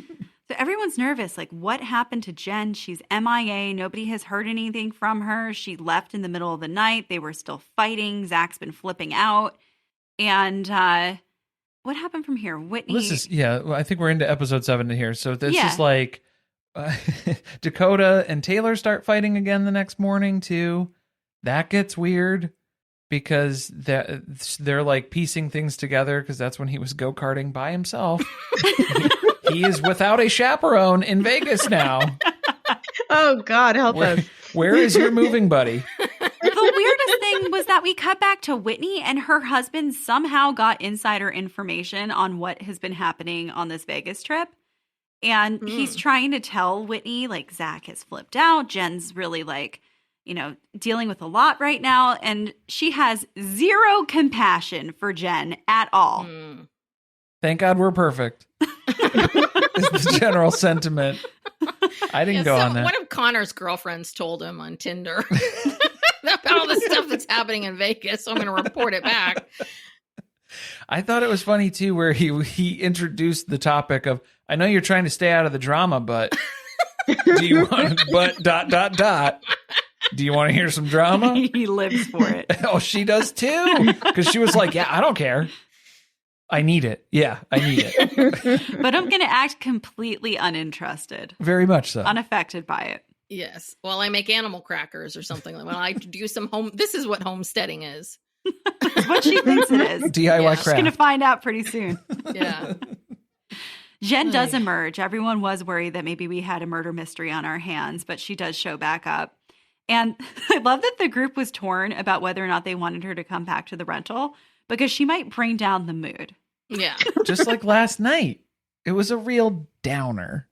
So everyone's nervous. Like, what happened to Jen? She's MIA. Nobody has heard anything from her. She left in the middle of the night. They were still fighting. Zach's been flipping out. And what happened from here? Whitney. I think we're into episode 7 here. So this is like Dakota and Taylor start fighting again the next morning too. That gets weird because they're like piecing things together because that's when he was go-karting by himself. He is without a chaperone in Vegas now. Oh, God, help us. Where is your moving buddy? The weirdest thing was that we cut back to Whitney and her husband somehow got insider information on what has been happening on this Vegas trip. And he's trying to tell Whitney, like, Zach has flipped out. Jen's really, like, dealing with a lot right now. And she has zero compassion for Jen at all. Thank God we're perfect. Is the general sentiment. I didn't go on that. One of Connor's girlfriends told him on Tinder about all the stuff that's happening in Vegas, so I'm going to report it back. I thought it was funny, too, where he introduced the topic of, I know you're trying to stay out of the drama, but do you want, do you want to hear some drama? He lives for it. Oh, she does, too. Because she was like, yeah, I don't care. I need it. Yeah, I need it. But I'm going to act completely uninterested. Very much so. Unaffected by it. Yes. Well, I make animal crackers or something. Well, I do some home. This is what homesteading is. It's what she thinks it is. DIY craft. She's going to find out pretty soon. Yeah. Jen does emerge. Everyone was worried that maybe we had a murder mystery on our hands, but she does show back up. And I love that the group was torn about whether or not they wanted her to come back to the rental because she might bring down the mood. Yeah. Just like last night. It was a real downer.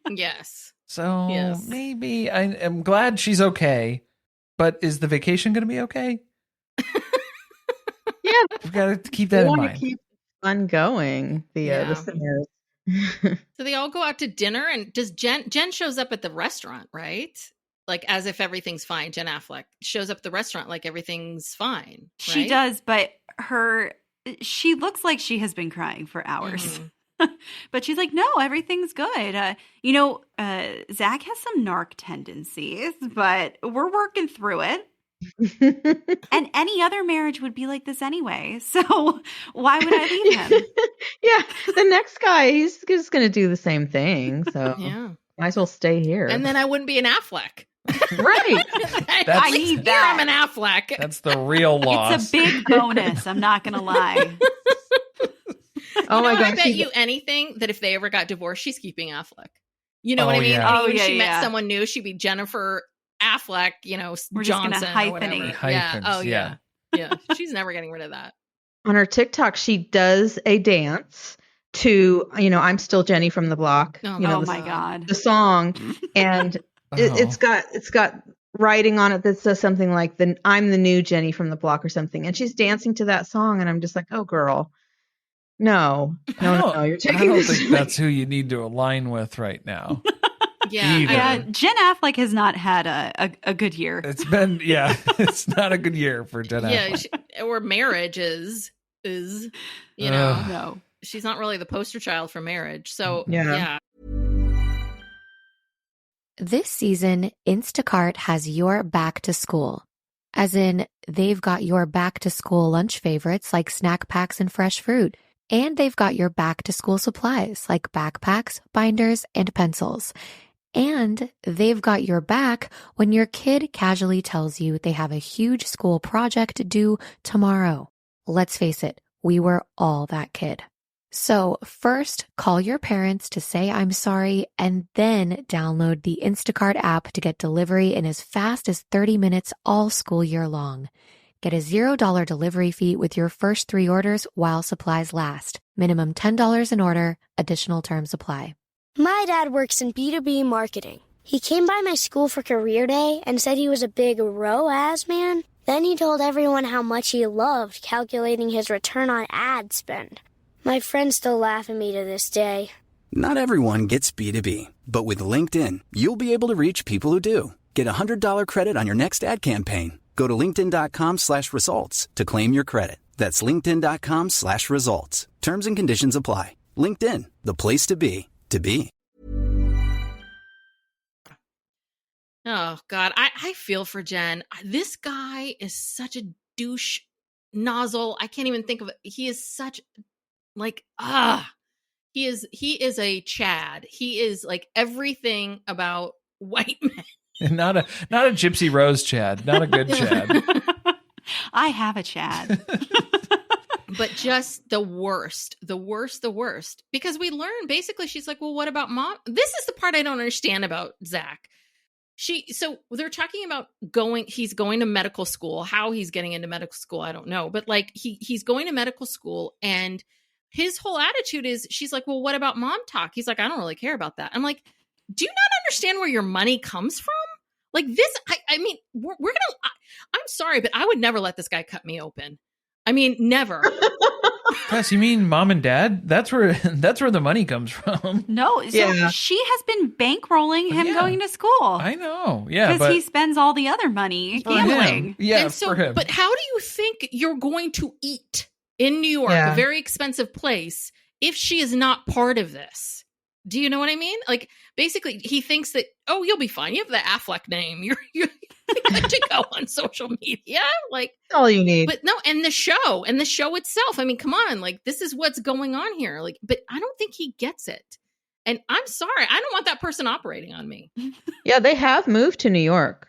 Yes. So maybe I'm glad she's okay, but is the vacation going to be okay? Yeah. We've got to keep that in mind. To keep fun going, the listeners. So they all go out to dinner, and does Jen shows up at the restaurant, right? Like as if everything's fine. Jen Affleck shows up at the restaurant like everything's fine. Right? She does, but she looks like she has been crying for hours. But she's like, no, everything's good. Zach has some narc tendencies, but we're working through it. And any other marriage would be like this anyway. So why would I leave him? Yeah, the next guy, he's just going to do the same thing. So might as well stay here. And then I wouldn't be an Affleck. Right. I need that. I'm an Affleck. That's the real loss. It's a big bonus. I'm not going to lie. Oh my God! I bet you anything that if they ever got divorced, she's keeping Affleck. You know what I mean? Yeah. When she met someone new, she'd be Jennifer Affleck. We're Johnson just gonna or whatever. hyphenate. Hyphens, Oh yeah. She's never getting rid of that. On her TikTok, she does a dance to I'm Still Jenny from the Block. Oh, my God, the song, and it's got writing on it that says something like I'm the new Jenny from the Block or something, and she's dancing to that song, and I'm just like, oh girl. No. You're I taking don't this. think that's who you need to align with right now. Yeah, Jen Affleck has not had a good year. It's been, it's not a good year for Jen Affleck. Or marriage is, No. She's not really the poster child for marriage. So, Yeah. This season, Instacart has your back to school. As in, they've got your back to school lunch favorites like snack packs and fresh fruit. And they've got your back to school supplies like backpacks, binders, and pencils. And they've got your back when your kid casually tells you they have a huge school project due tomorrow. Let's face it, we were all that kid. So first, call your parents to say I'm sorry, and then download the Instacart app to get delivery in as fast as 30 minutes all school year long. Get a $0 delivery fee with your first 3 orders while supplies last. Minimum $10 an order. Additional terms apply. My dad works in B2B marketing. He came by my school for career day and said he was a big ROAS man. Then he told everyone how much he loved calculating his return on ad spend. My friends still laugh at me to this day. Not everyone gets B2B, but with LinkedIn, you'll be able to reach people who do. Get a $100 credit on your next ad campaign. Go to linkedin.com/results to claim your credit. That's linkedin.com/results. Terms and conditions apply. LinkedIn, the place to be, to be. Oh, God. I feel for Jen. This guy is such a douche nozzle. I can't even think of it. He is such he is a Chad. He is like everything about white men. Not a Gypsy Rose Chad. Not a good Chad. I have a Chad. But just the worst. Because we learn basically she's like, well, what about mom? This is the part I don't understand about Zach. So they're talking about he's going to medical school. How he's getting into medical school, I don't know. But like he's going to medical school, and his whole attitude is, she's like, well, what about MomTok? He's like, I don't really care about that. I'm like, do you not understand where your money comes from? Like this, I mean, we're gonna, I'm sorry, but I would never let this guy cut me open. I mean, never. Tess, you mean mom and dad? That's where the money comes from. No, so she has been bankrolling him going to school. I know, because he spends all the other money gambling. For him. But how do you think you're going to eat in New York, a very expensive place, if she is not part of this? Do you know what I mean? Like, basically, he thinks that, oh, you'll be fine. You have the Affleck name. You're good to go on social media. Like, all you need. But no, and the show itself. I mean, come on. Like, this is what's going on here. Like, but I don't think he gets it. And I'm sorry. I don't want that person operating on me. Yeah, they have moved to New York.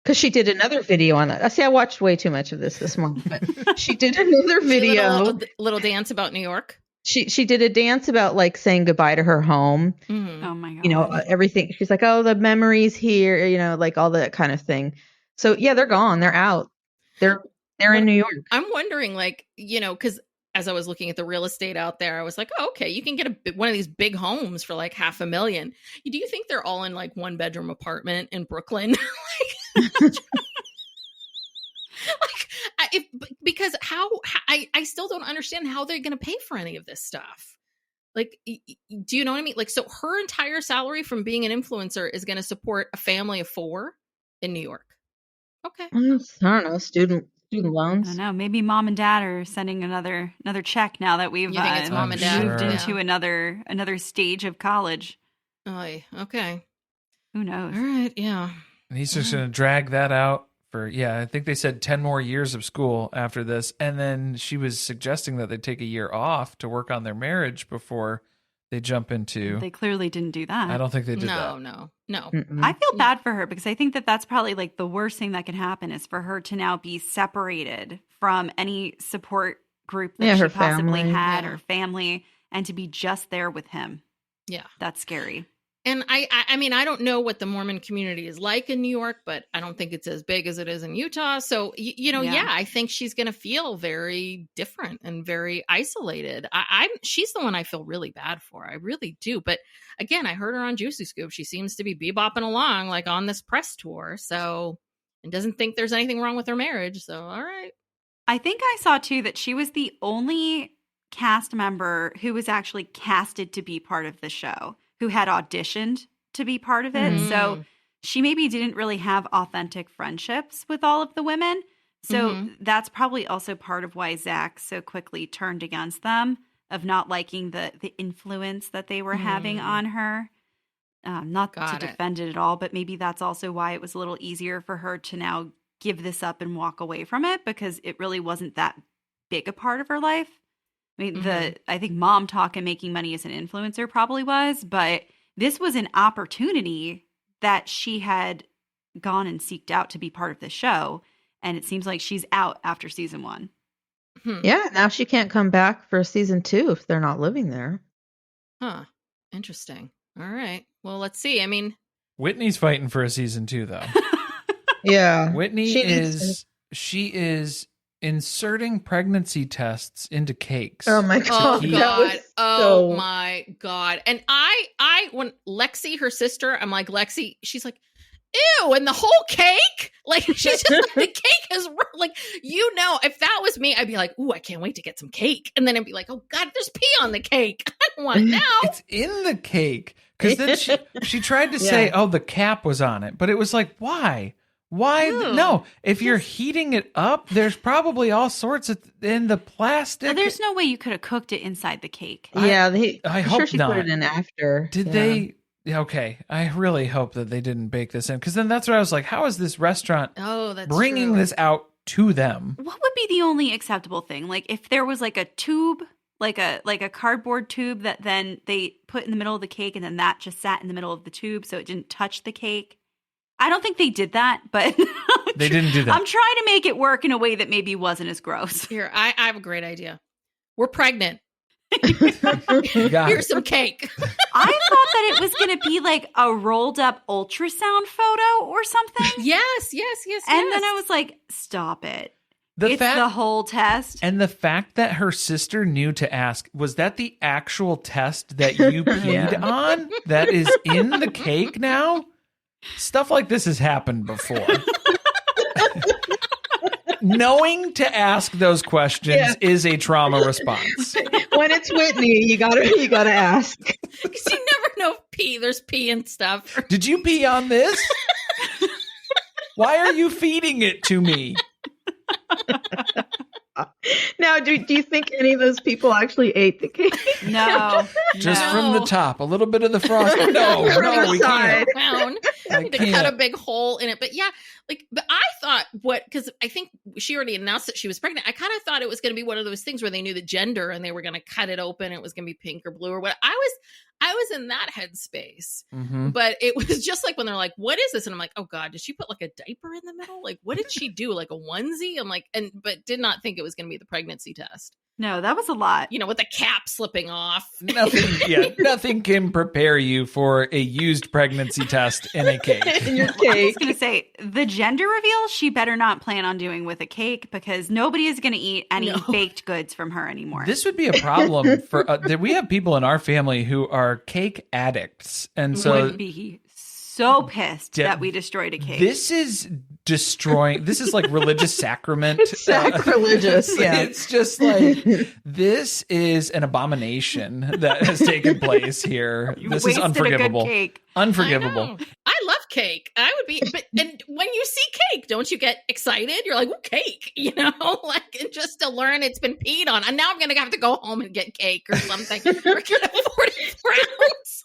Because she did another video on that. See, I watched way too much of this month. But she did another video. Little dance about New York. She did a dance about like saying goodbye to her home. Mm-hmm. Oh my God. You know, everything. She's like, oh, the memories here, you know, like all that kind of thing. So yeah, they're gone. They're out. They're in New York. I'm wondering, like, you know, because as I was looking at the real estate out there, I was like, oh, okay, you can get one of these big homes for like $500,000. Do you think they're all in like 1-bedroom apartment in Brooklyn? Because I still don't understand how they're going to pay for any of this stuff. Like, do you know what I mean? Like, so her entire salary from being an influencer is going to support a family of 4 in New York. Okay. I don't know. Student loans. I don't know. Maybe mom and dad are sending another check now that we've You think it's mom and dad? moved into another stage of college. Oh, okay. Who knows? All right. Yeah. And he's just going to drag that out for, I think they said 10 more years of school after this. And then she was suggesting that they take a year off to work on their marriage before they jump into. They clearly didn't do that. I don't think they did that. No. Mm-mm. I feel bad for her because I think that that's probably like the worst thing that can happen is for her to now be separated from any support group that she possibly had or family, and to be just there with him. Yeah. That's scary. And I mean, I don't know what the Mormon community is like in New York, but I don't think it's as big as it is in Utah. So, I think she's going to feel very different and very isolated. She's the one I feel really bad for. I really do. But again, I heard her on Juicy Scoop. She seems to be bebopping along like on this press tour. So, and doesn't think there's anything wrong with her marriage. So, all right. I think I saw too that she was the only cast member who was actually casted to be part of the show, who had auditioned to be part of it. So she maybe didn't really have authentic friendships with all of the women. So that's probably also part of why Zach so quickly turned against them, of not liking the influence that they were having on her. Not to defend it at all, but maybe that's also why it was a little easier for her to now give this up and walk away from it, because it really wasn't that big a part of her life. I mean, I think MomTok and making money as an influencer probably was, but this was an opportunity that she had gone and seeked out to be part of the show. And it seems like she's out after season 1. Yeah, now she can't come back for season 2 if they're not living there. Huh. Interesting. All right. Well, let's see. I mean, Whitney's fighting for a season 2, though. Yeah. Whitney she is inserting pregnancy tests into cakes. Oh my God. Oh my God. And I when Lexi, her sister, I'm like, Lexi, she's like, ew, and the whole cake? Like, she's just like, the cake is like, if that was me, I'd be like, ooh, I can't wait to get some cake. And then I'd be like, oh God, there's pee on the cake. I don't want it now. It's in the cake. Because then she tried to say, oh, the cap was on it. But it was like, why? Why? No. If you're heating it up, there's probably all sorts in the plastic. There's no way you could have cooked it inside the cake. I hope sure she not. put it in after. Did they? Okay. I really hope that they didn't bake this in. Because then that's what I was like, how is this restaurant bringing this out to them? What would be the only acceptable thing? Like, if there was like a tube, like a cardboard tube that then they put in the middle of the cake, and then that just sat in the middle of the tube so it didn't touch the cake. I don't think they did that, but they didn't do that. I'm trying to make it work in a way that maybe wasn't as gross. Here, I have a great idea. We're pregnant. Here's some cake. I thought that it was going to be like a rolled up ultrasound photo or something. Yes. And then I was like, stop it. It's the whole test. And the fact that her sister knew to ask, was that the actual test that you peed on that is in the cake now? Stuff like this has happened before. Knowing to ask those questions is a trauma response. When it's Whitney, you gotta ask. Because you never know if there's pee and stuff. Did you pee on this? Why are you feeding it to me? Now, do you think any of those people actually ate the cake? No. Just from the top, a little bit of the frost. No, we can't. I need to cut a big hole in it. But yeah, but I thought because I think she already announced that she was pregnant. I kind of thought it was going to be one of those things where they knew the gender and they were going to cut it open. It was going to be pink or blue or what. I was in that headspace, but it was just like when they're like, what is this? And I'm like, oh God, did she put like a diaper in the middle? Like, what did she do? Like a onesie? I'm like, but did not think it was going to be the pregnancy test. No, that was a lot. With the cap slipping off. Nothing can prepare you for a used pregnancy test in a cake. In your cake. I was going to say, the gender reveal, she better not plan on doing with a cake, because nobody is going to eat any baked goods from her anymore. This would be a problem for we have people in our family who are cake addicts, and so would be so pissed that we destroyed a cake. This is destroying. This is like religious sacrament. It's sacrilegious. It's just like, this is an abomination that has taken place here. This is unforgivable. A good cake. Unforgivable. I love cake. I would be, and when you see cake, don't you get excited? You're like, "Ooh, cake!" And just to learn it's been peed on. And now I'm gonna have to go home and get cake or something. We're gonna have 40 rounds.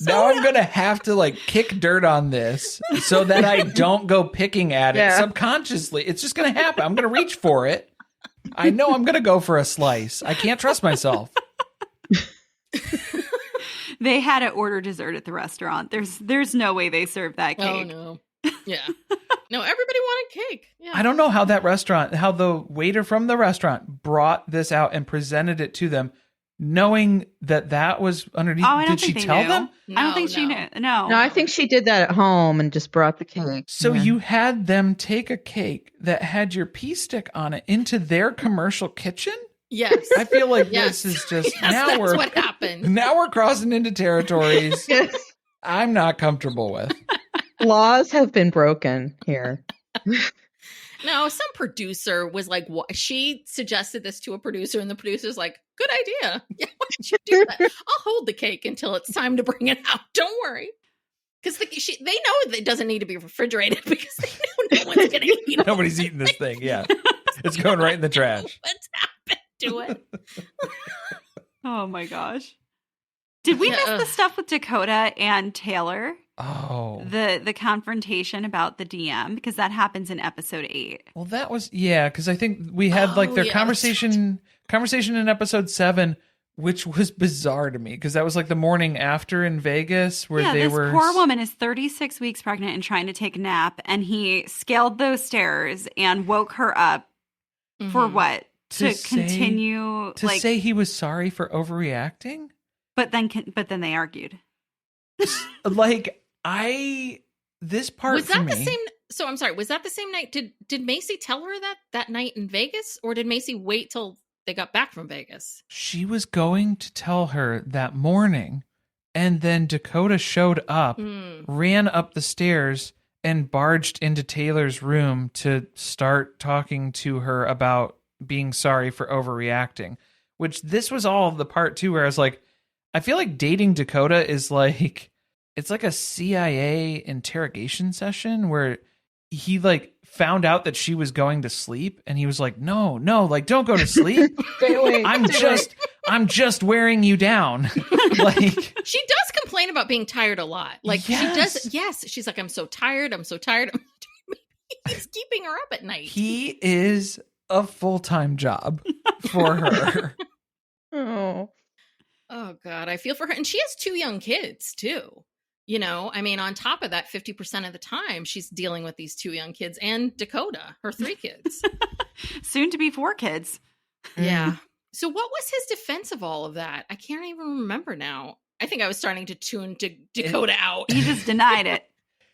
Now I'm going to have to kick dirt on this so that I don't go picking at it subconsciously. It's just going to happen. I'm going to reach for it. I know I'm going to go for a slice. I can't trust myself. They had to order dessert at the restaurant. There's no way they served that cake. Oh, no. Yeah. No, everybody wanted cake. Yeah. I don't know how the waiter from the restaurant brought this out and presented it to them, knowing that was underneath. Did she tell them? I don't think she knew. No, I think she did that at home and just brought the cake. So you had them take a cake that had your pea stick on it into their commercial kitchen? Yes. I feel like this is just that's what happened. Now we're crossing into territories I'm not comfortable with. Laws have been broken here. No, some producer was like, what? She suggested this to a producer, and the producer's like, good idea. Yeah, why don't you do that? I'll hold the cake until it's time to bring it out. Don't worry. Because they know that it doesn't need to be refrigerated because they know no one's going to eat it. Nobody's eating this thing. Yeah. It's going right in the trash. What's happened to it? Oh my gosh. Did we miss the stuff with Dakota and Taylor? Oh. The confrontation about the DM, because that happens in episode 8. Well, that was, because I think we had their conversation in episode 7, which was bizarre to me because that was like the morning after in Vegas where this poor woman is 36 weeks pregnant and trying to take a nap, and he scaled those stairs and woke her up for what? To continue to say he was sorry for overreacting? But then they argued. This part was for that me, the same? So I'm sorry. Was that the same night? Did Macy tell her that night in Vegas, or did Macy wait till they got back from Vegas? She was going to tell her that morning, and then Dakota showed up, ran up the stairs, and barged into Taylor's room to start talking to her about being sorry for overreacting. Which this was all the part too, where I was like, I feel like dating Dakota is like, it's like a CIA interrogation session where he found out that she was going to sleep and he was like, no, don't go to sleep. Stay awake. I'm just wearing you down. She does complain about being tired a lot. She does. Yes. She's like, I'm so tired. Maybe he's keeping her up at night. He is a full-time job for her. Oh God, I feel for her. And she has 2 young kids too. On top of that, 50% of the time she's dealing with these 2 young kids and Dakota, her 3 kids. Soon to be 4 kids. Yeah. So what was his defense of all of that? I can't even remember now. I think I was starting to tune Dakota out. He just denied it.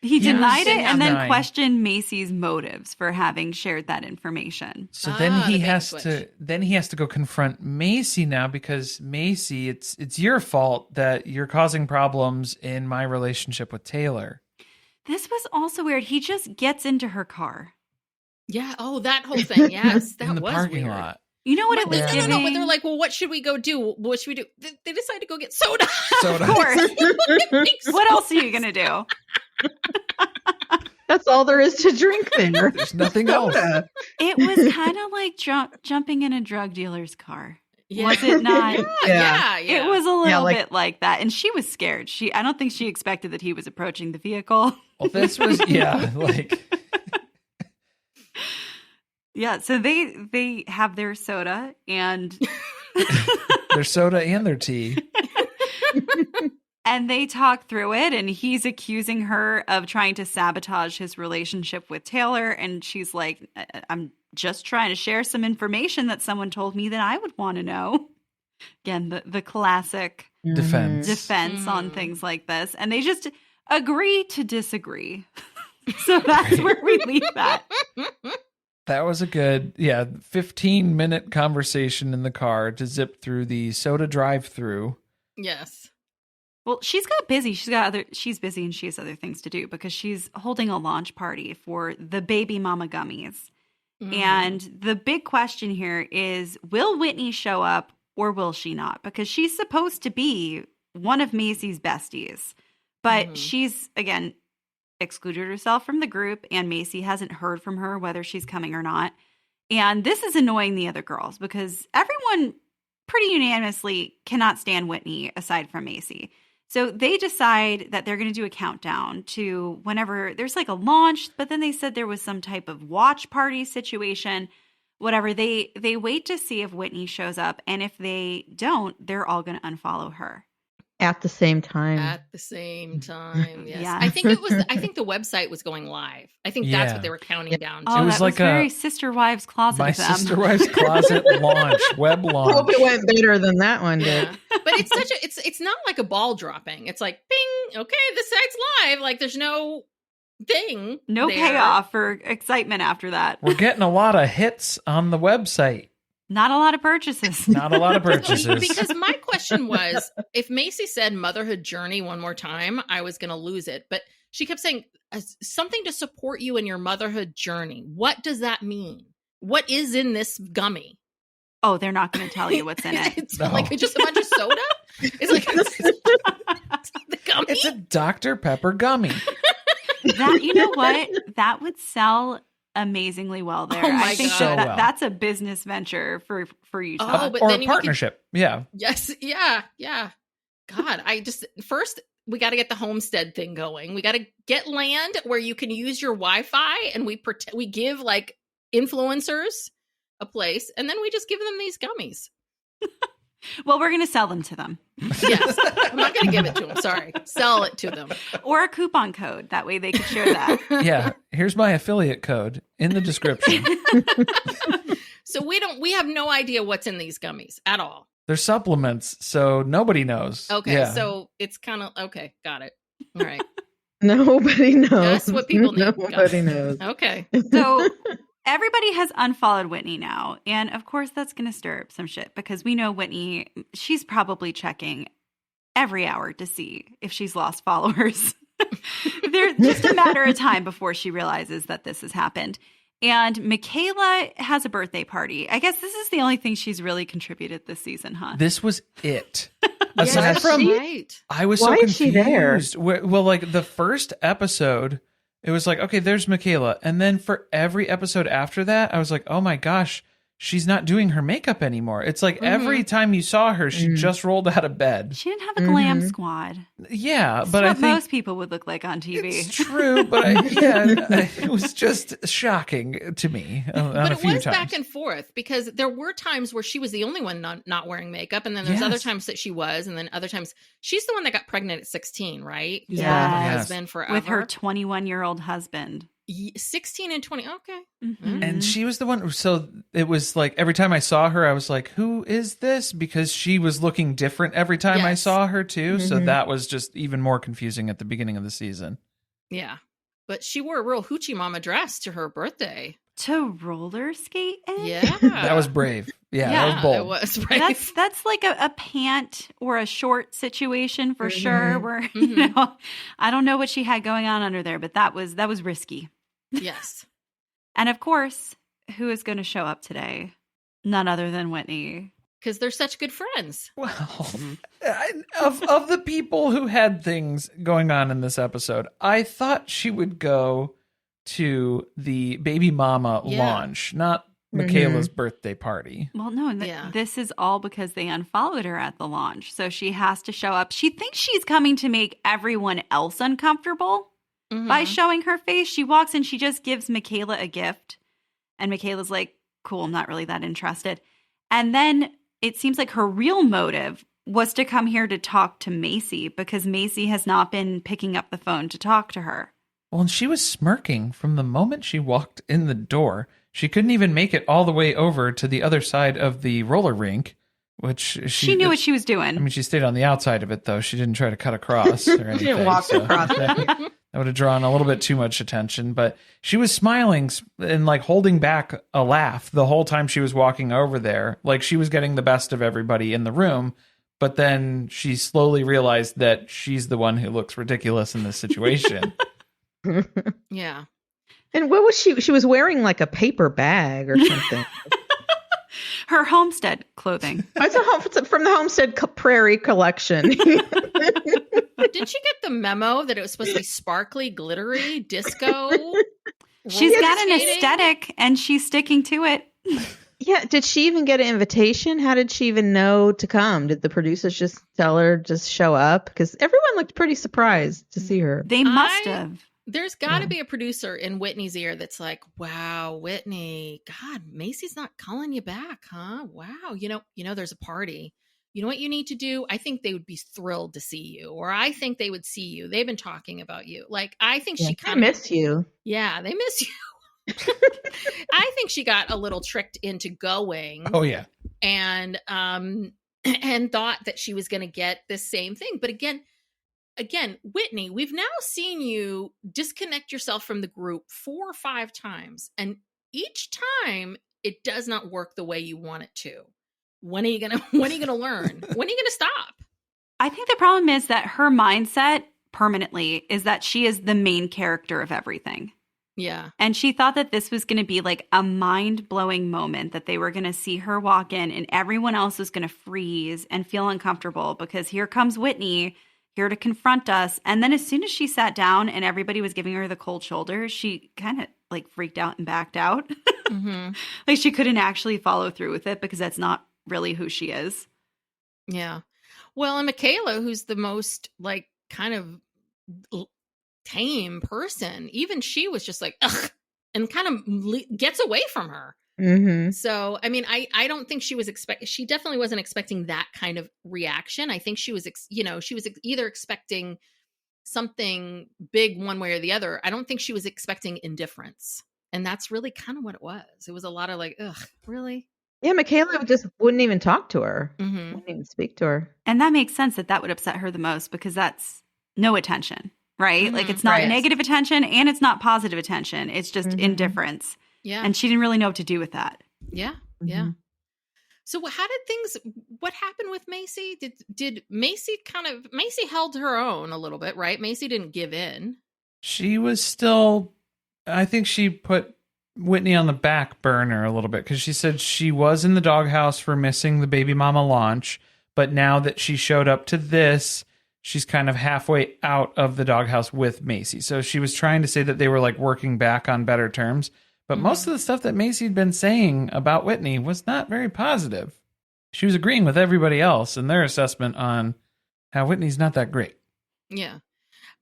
He denied it and then questioned Macy's motives for having shared that information. So then he has to go confront Macy now because Macy, it's your fault that you're causing problems in my relationship with Taylor. This was also weird. He just gets into her car. Yeah. Oh, that whole thing. Yes, that in the was parking weird. lot. You know what it was giving? No. But they're like, well, what should we go do? What should we do? They decided to go get soda. Soda. Of course. What else are you going to do? That's all there is to drink there. There's nothing else. It was kind of like jumping in a drug dealer's car. Yeah. Was it not? Yeah. It was a little bit like that. And she was scared. I don't think she expected that he was approaching the vehicle. Well, this was, Yeah, so they have their soda and their soda and their tea. And they talk through it, and he's accusing her of trying to sabotage his relationship with Taylor. And she's like, I'm just trying to share some information that someone told me that I would want to know. Again, the classic defense on things like this. And they just agree to disagree. So that's where we leave that. That was a good, 15-minute conversation in the car to zip through the soda drive-through. Yes. Well, she's busy and she has other things to do because she's holding a launch party for the baby mama gummies. And the big question here is, will Whitney show up or will she not? Because she's supposed to be one of Macy's besties, but she's, again, excluded herself from the group, and Macy hasn't heard from her whether she's coming or not. And this is annoying the other girls because everyone pretty unanimously cannot stand Whitney aside from Macy. So they decide that they're going to do a countdown to whenever there's like a launch, but then they said there was some type of watch party situation, whatever. They wait to see if Whitney shows up, and if they don't, they're all going to unfollow her. At the same time. Yes. Yeah. I think the website was going live. I think that's what they were counting down to. Oh, It was that like was very Sister Wives Closet My of them. Sister Wives Closet launch, web launch. I hope it went better than that one did. Yeah. But it's not like a ball dropping. It's like, bing, okay, the site's live. Like there's no thing. No there. payoff or excitement after that. We're getting a lot of hits on the website. Not a lot of purchases. Not a lot of purchases. Because my question was, if Macy said motherhood journey one more time, I was going to lose it. But She kept saying something to support you in your motherhood journey. What does that mean? What is in this gummy? Oh, they're not going to tell you what's in it. It's like just a bunch of soda. It's like it's the gummy. It's a Dr. Pepper gummy. That, you know what? That would sell amazingly well there. Oh my I think God. So well. that's a business venture for you. Oh, but or then a you partnership. Yeah. Yes. Yeah. Yeah. God, first we got to get the homestead thing going. We got to get land where you can use your Wi-Fi, and we give like influencers a place, and then we just give them these gummies. Well, we're going to sell them to them. Yes. I'm not going to give it to them. Sorry. Sell it to them. Or a coupon code. That way they could share that. Yeah. Here's my affiliate code in the description. So we have no idea what's in these gummies at all. They're supplements, so nobody knows. Okay. Yeah. So it's kind of, okay. Got it. All right. Nobody knows. That's what people need. Nobody knows. Okay. So everybody has unfollowed Whitney now. And of course, that's going to stir up some shit because we know Whitney, she's probably checking every hour to see if she's lost followers. They're just a matter of time before she realizes that this has happened. And Michaela has a birthday party. I guess this is the only thing she's really contributed this season, huh? This was it. Yes, Aside from, right. I was Why so is she there? confused. Well, like the first episode, it was like, okay, there's Michaela. And then for every episode after that, I was like, oh my gosh, she's not doing her makeup anymore. It's like every time you saw her, she just rolled out of bed. She didn't have a glam squad. Yeah, That's but I what think most people would look like on TV. it's true. But it was just shocking to me. But it was back and forth because there were times where she was the only one not wearing makeup. And then there's other times that she was. And then other times she's the one that got pregnant at 16, right? Yeah. Her Yes. husband forever. With her 21-year-old husband. 16 and 20. Okay. Mm-hmm. And she was the one. So it was like every time I saw her, I was like, who is this? Because she was looking different every time I Yes. saw her, too. So that was just even more confusing at the beginning of the season. Yeah. But she wore a real hoochie mama dress to her birthday. To roller skate in? Yeah. That was brave. Yeah, that was bold. It was brave. That's like a pant or a short situation for sure. Where you know, I don't know what she had going on under there, but that was risky. Yes. And of course, who is going to show up today? None other than Whitney. Because they're such good friends. Well, of the people who had things going on in this episode, I thought she would go to the baby mama launch, not Michaela's birthday party. Well, no, this is all because they unfollowed her at the launch. So she has to show up. She thinks she's coming to make everyone else uncomfortable by showing her face. She walks in, she just gives Michaela a gift. And Michaela's like, cool, I'm not really that interested. And then it seems like her real motive was to come here to talk to Macy because Macy has not been picking up the phone to talk to her. Well, and she was smirking from the moment she walked in the door. She couldn't even make it all the way over to the other side of the roller rink, which she knew what she was doing. I mean, she stayed on the outside of it, though. She didn't try to cut across or anything. She didn't walk across it. That would have drawn a little bit too much attention, but she was smiling and like holding back a laugh the whole time she was walking over there. Like she was getting the best of everybody in the room, but then she slowly realized that she's the one who looks ridiculous in this situation. Yeah. And what was she? She was wearing like a paper bag or something. Her homestead clothing. It's from the Homestead Prairie collection. Did she get the memo that it was supposed to be sparkly, glittery, disco? She's got an aesthetic and she's sticking to it. Yeah. Did she even get an invitation? How did she even know to come? Did the producers just tell her just show up? Because everyone looked pretty surprised to see her. They must have. There's got to be a producer in Whitney's ear that's like, wow, Whitney, God, Macy's not calling you back, huh? Wow. You know, there's a party. You know what you need to do? I think they would be thrilled to see you, or I think they would see you. They've been talking about you. Like, I think she kind of miss you. Yeah, they miss you. I think she got a little tricked into going. Oh, yeah. And thought that she was going to get the same thing. But again, Whitney, we've now seen you disconnect yourself from the group 4 or 5 times. And each time it does not work the way you want it to. When are you gonna learn? When are you gonna stop? I think the problem is that her mindset permanently is that she is the main character of everything. Yeah. And she thought that this was going to be like a mind-blowing moment, that they were going to see her walk in and everyone else was going to freeze and feel uncomfortable because here comes Whitney here to confront us. And then as soon as she sat down and everybody was giving her the cold shoulder, she kind of like freaked out and backed out. Mm-hmm. Like she couldn't actually follow through with it because that's not really who she is. Yeah. Well, and Michaela, who's the most like kind of tame person, even she was just like, ugh, and kind of gets away from her. Mm-hmm. So, I mean, I don't think she was she definitely wasn't expecting that kind of reaction. I think she was, she was either expecting something big one way or the other. I don't think she was expecting indifference. And that's really kind of what it was. It was a lot of like, ugh, really? Yeah, Michaela just wouldn't even talk to her. Mm-hmm. Wouldn't even speak to her. And that makes sense that would upset her the most because that's no attention. Right? Mm-hmm. Like it's not Right. negative attention and it's not positive attention. It's just indifference. Yeah. And she didn't really know what to do with that. Yeah. Yeah. So what happened with Macy? Did Macy Macy held her own a little bit, right? Macy didn't give in. She was still, I think she put Whitney on the back burner a little bit because she said she was in the doghouse for missing the baby mama launch. But now that she showed up to this, she's kind of halfway out of the doghouse with Macy. So she was trying to say that they were like working back on better terms. But most of the stuff that Macy had been saying about Whitney was not very positive. She was agreeing with everybody else in their assessment on how Whitney's not that great. Yeah.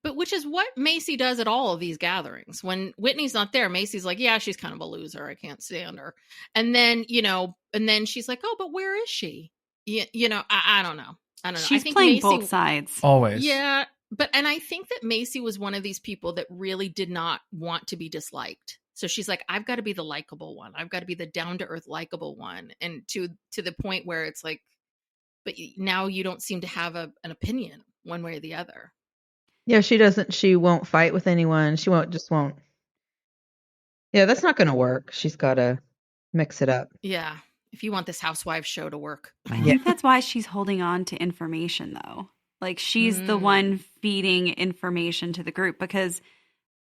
But which is what Macy does at all of these gatherings. When Whitney's not there, Macy's like, yeah, she's kind of a loser. I can't stand her. And then, and then she's like, oh, but where is she? I don't know. I don't know. She's I think playing Macy, both sides. Always. Yeah. And I think that Macy was one of these people that really did not want to be disliked. So she's like, I've got to be the likable one. I've got to be the down to earth, likable one. And to the point where it's like, but now you don't seem to have an opinion one way or the other. Yeah, she won't fight with anyone. She won't. Yeah, that's not going to work. She's got to mix it up. Yeah. If you want this housewives show to work. I think that's why she's holding on to information though. Like she's the one feeding information to the group because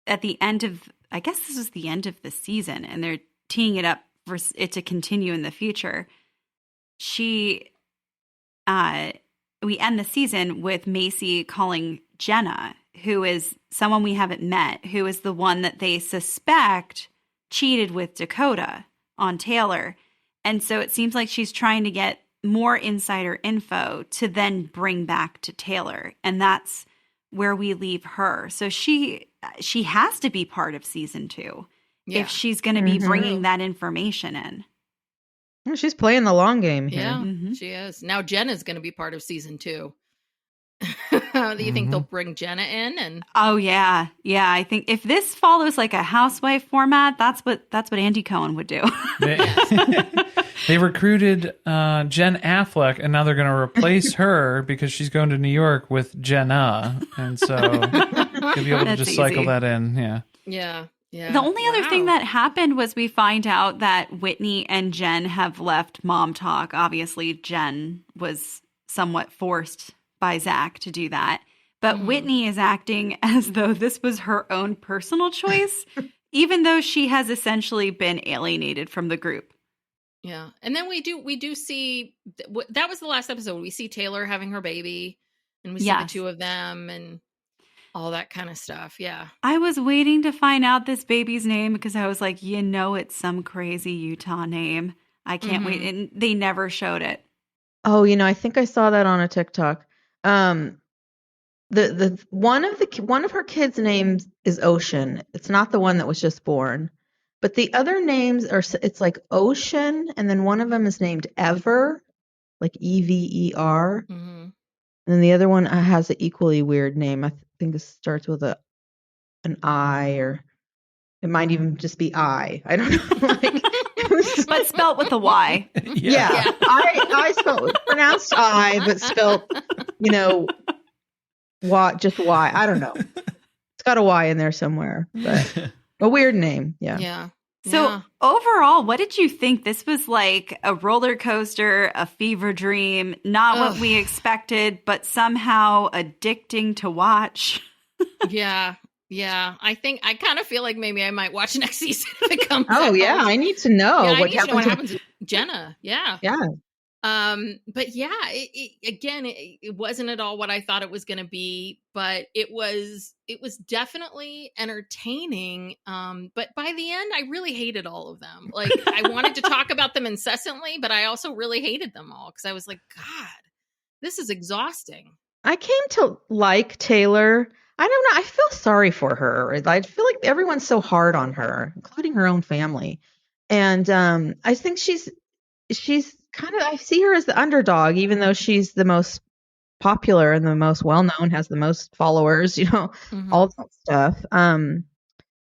at the end of, I guess this was the end of the season and they're teeing it up for it to continue in the future. We end the season with Macy calling Jenna, who is someone we haven't met, who is the one that they suspect cheated with Dakota on Taylor. And so it seems like she's trying to get more insider info to then bring back to Taylor. And that's where we leave her. So she has to be part of season 2 if she's going to be bringing that information in. Well, she's playing the long game here. Yeah, she is. Now Jenna's going to be part of season 2. Do you think they'll bring Jenna in? And oh yeah, I think if this follows like a housewife format, that's what Andy Cohen would do. They recruited Jen Affleck, and now they're going to replace her because she's going to New York with Jenna, and so you'll be able to just cycle that in. Yeah. The only other thing that happened was we find out that Whitney and Jen have left MomTok. Obviously, Jen was somewhat forced by Zach to do that. But Whitney is acting as though this was her own personal choice, even though she has essentially been alienated from the group. Yeah. And then we do see, that was the last episode. We see Taylor having her baby and we see the two of them and all that kind of stuff. Yeah. I was waiting to find out this baby's name because I was like, it's some crazy Utah name. I can't wait. And they never showed it. Oh, I think I saw that on a TikTok. The one of her kids' names is Ocean. It's not the one that was just born, but the other names it's like Ocean, and then one of them is named Ever, like Ever, and then the other one has an equally weird name. I think it starts with an I, or it might even just be I don't know. But spelt with a Y. Yeah. I spelled pronounced I, but spelled, just Y. I don't know. It's got a Y in there somewhere, but a weird name. Yeah. Yeah. So overall, what did you think? This was like a roller coaster, a fever dream, not what we expected, but somehow addicting to watch. Yeah. I kind of feel like maybe I might watch next season if it comes out. Oh yeah, I need to know Yeah, I what need to know what happens. happens to Jenna. Yeah. Yeah. But yeah, it wasn't at all what I thought it was going to be, but it was definitely entertaining. But by the end, I really hated all of them. Like, I wanted to talk about them incessantly, but I also really hated them all because I was like, God, this is exhausting. I came to like Taylor. I don't know. I feel sorry for her. I feel like everyone's so hard on her, including her own family. And I think she's kind of, I see her as the underdog, even though she's the most popular and the most well-known, has the most followers, all that stuff.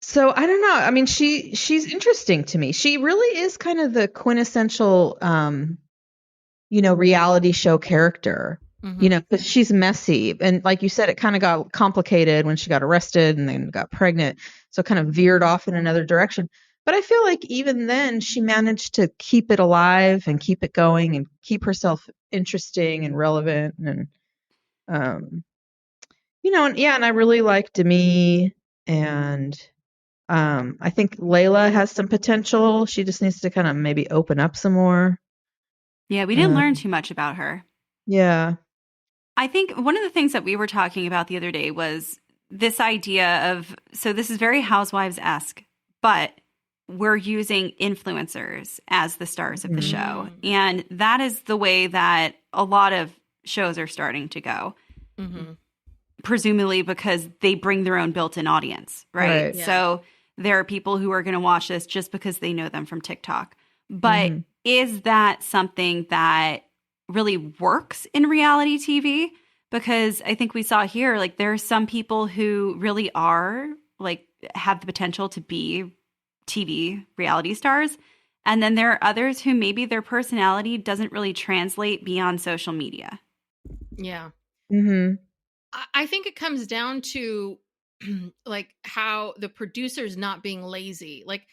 So I don't know. I mean, she's interesting to me. She really is kind of the quintessential, reality show character. Because she's messy. And like you said, it kind of got complicated when she got arrested and then got pregnant. So it kind of veered off in another direction. But I feel like even then she managed to keep it alive and keep it going and keep herself interesting and relevant. And, and I really like Demi. And I think Layla has some potential. She just needs to kind of maybe open up some more. Yeah, we didn't learn too much about her. Yeah. I think one of the things that we were talking about the other day was this idea of, so this is very Housewives-esque, but we're using influencers as the stars of the show. And that is the way that a lot of shows are starting to go. Presumably because they bring their own built-in audience, right? Yeah. So there are people who are going to watch this just because they know them from TikTok. But is that something that really works in reality TV? Because I think we saw here, like, there are some people who really are, like, have the potential to be TV reality stars. And then there are others who maybe their personality doesn't really translate beyond social media. Yeah. Mm-hmm. I think it comes down to like how the producer's not being lazy. Like,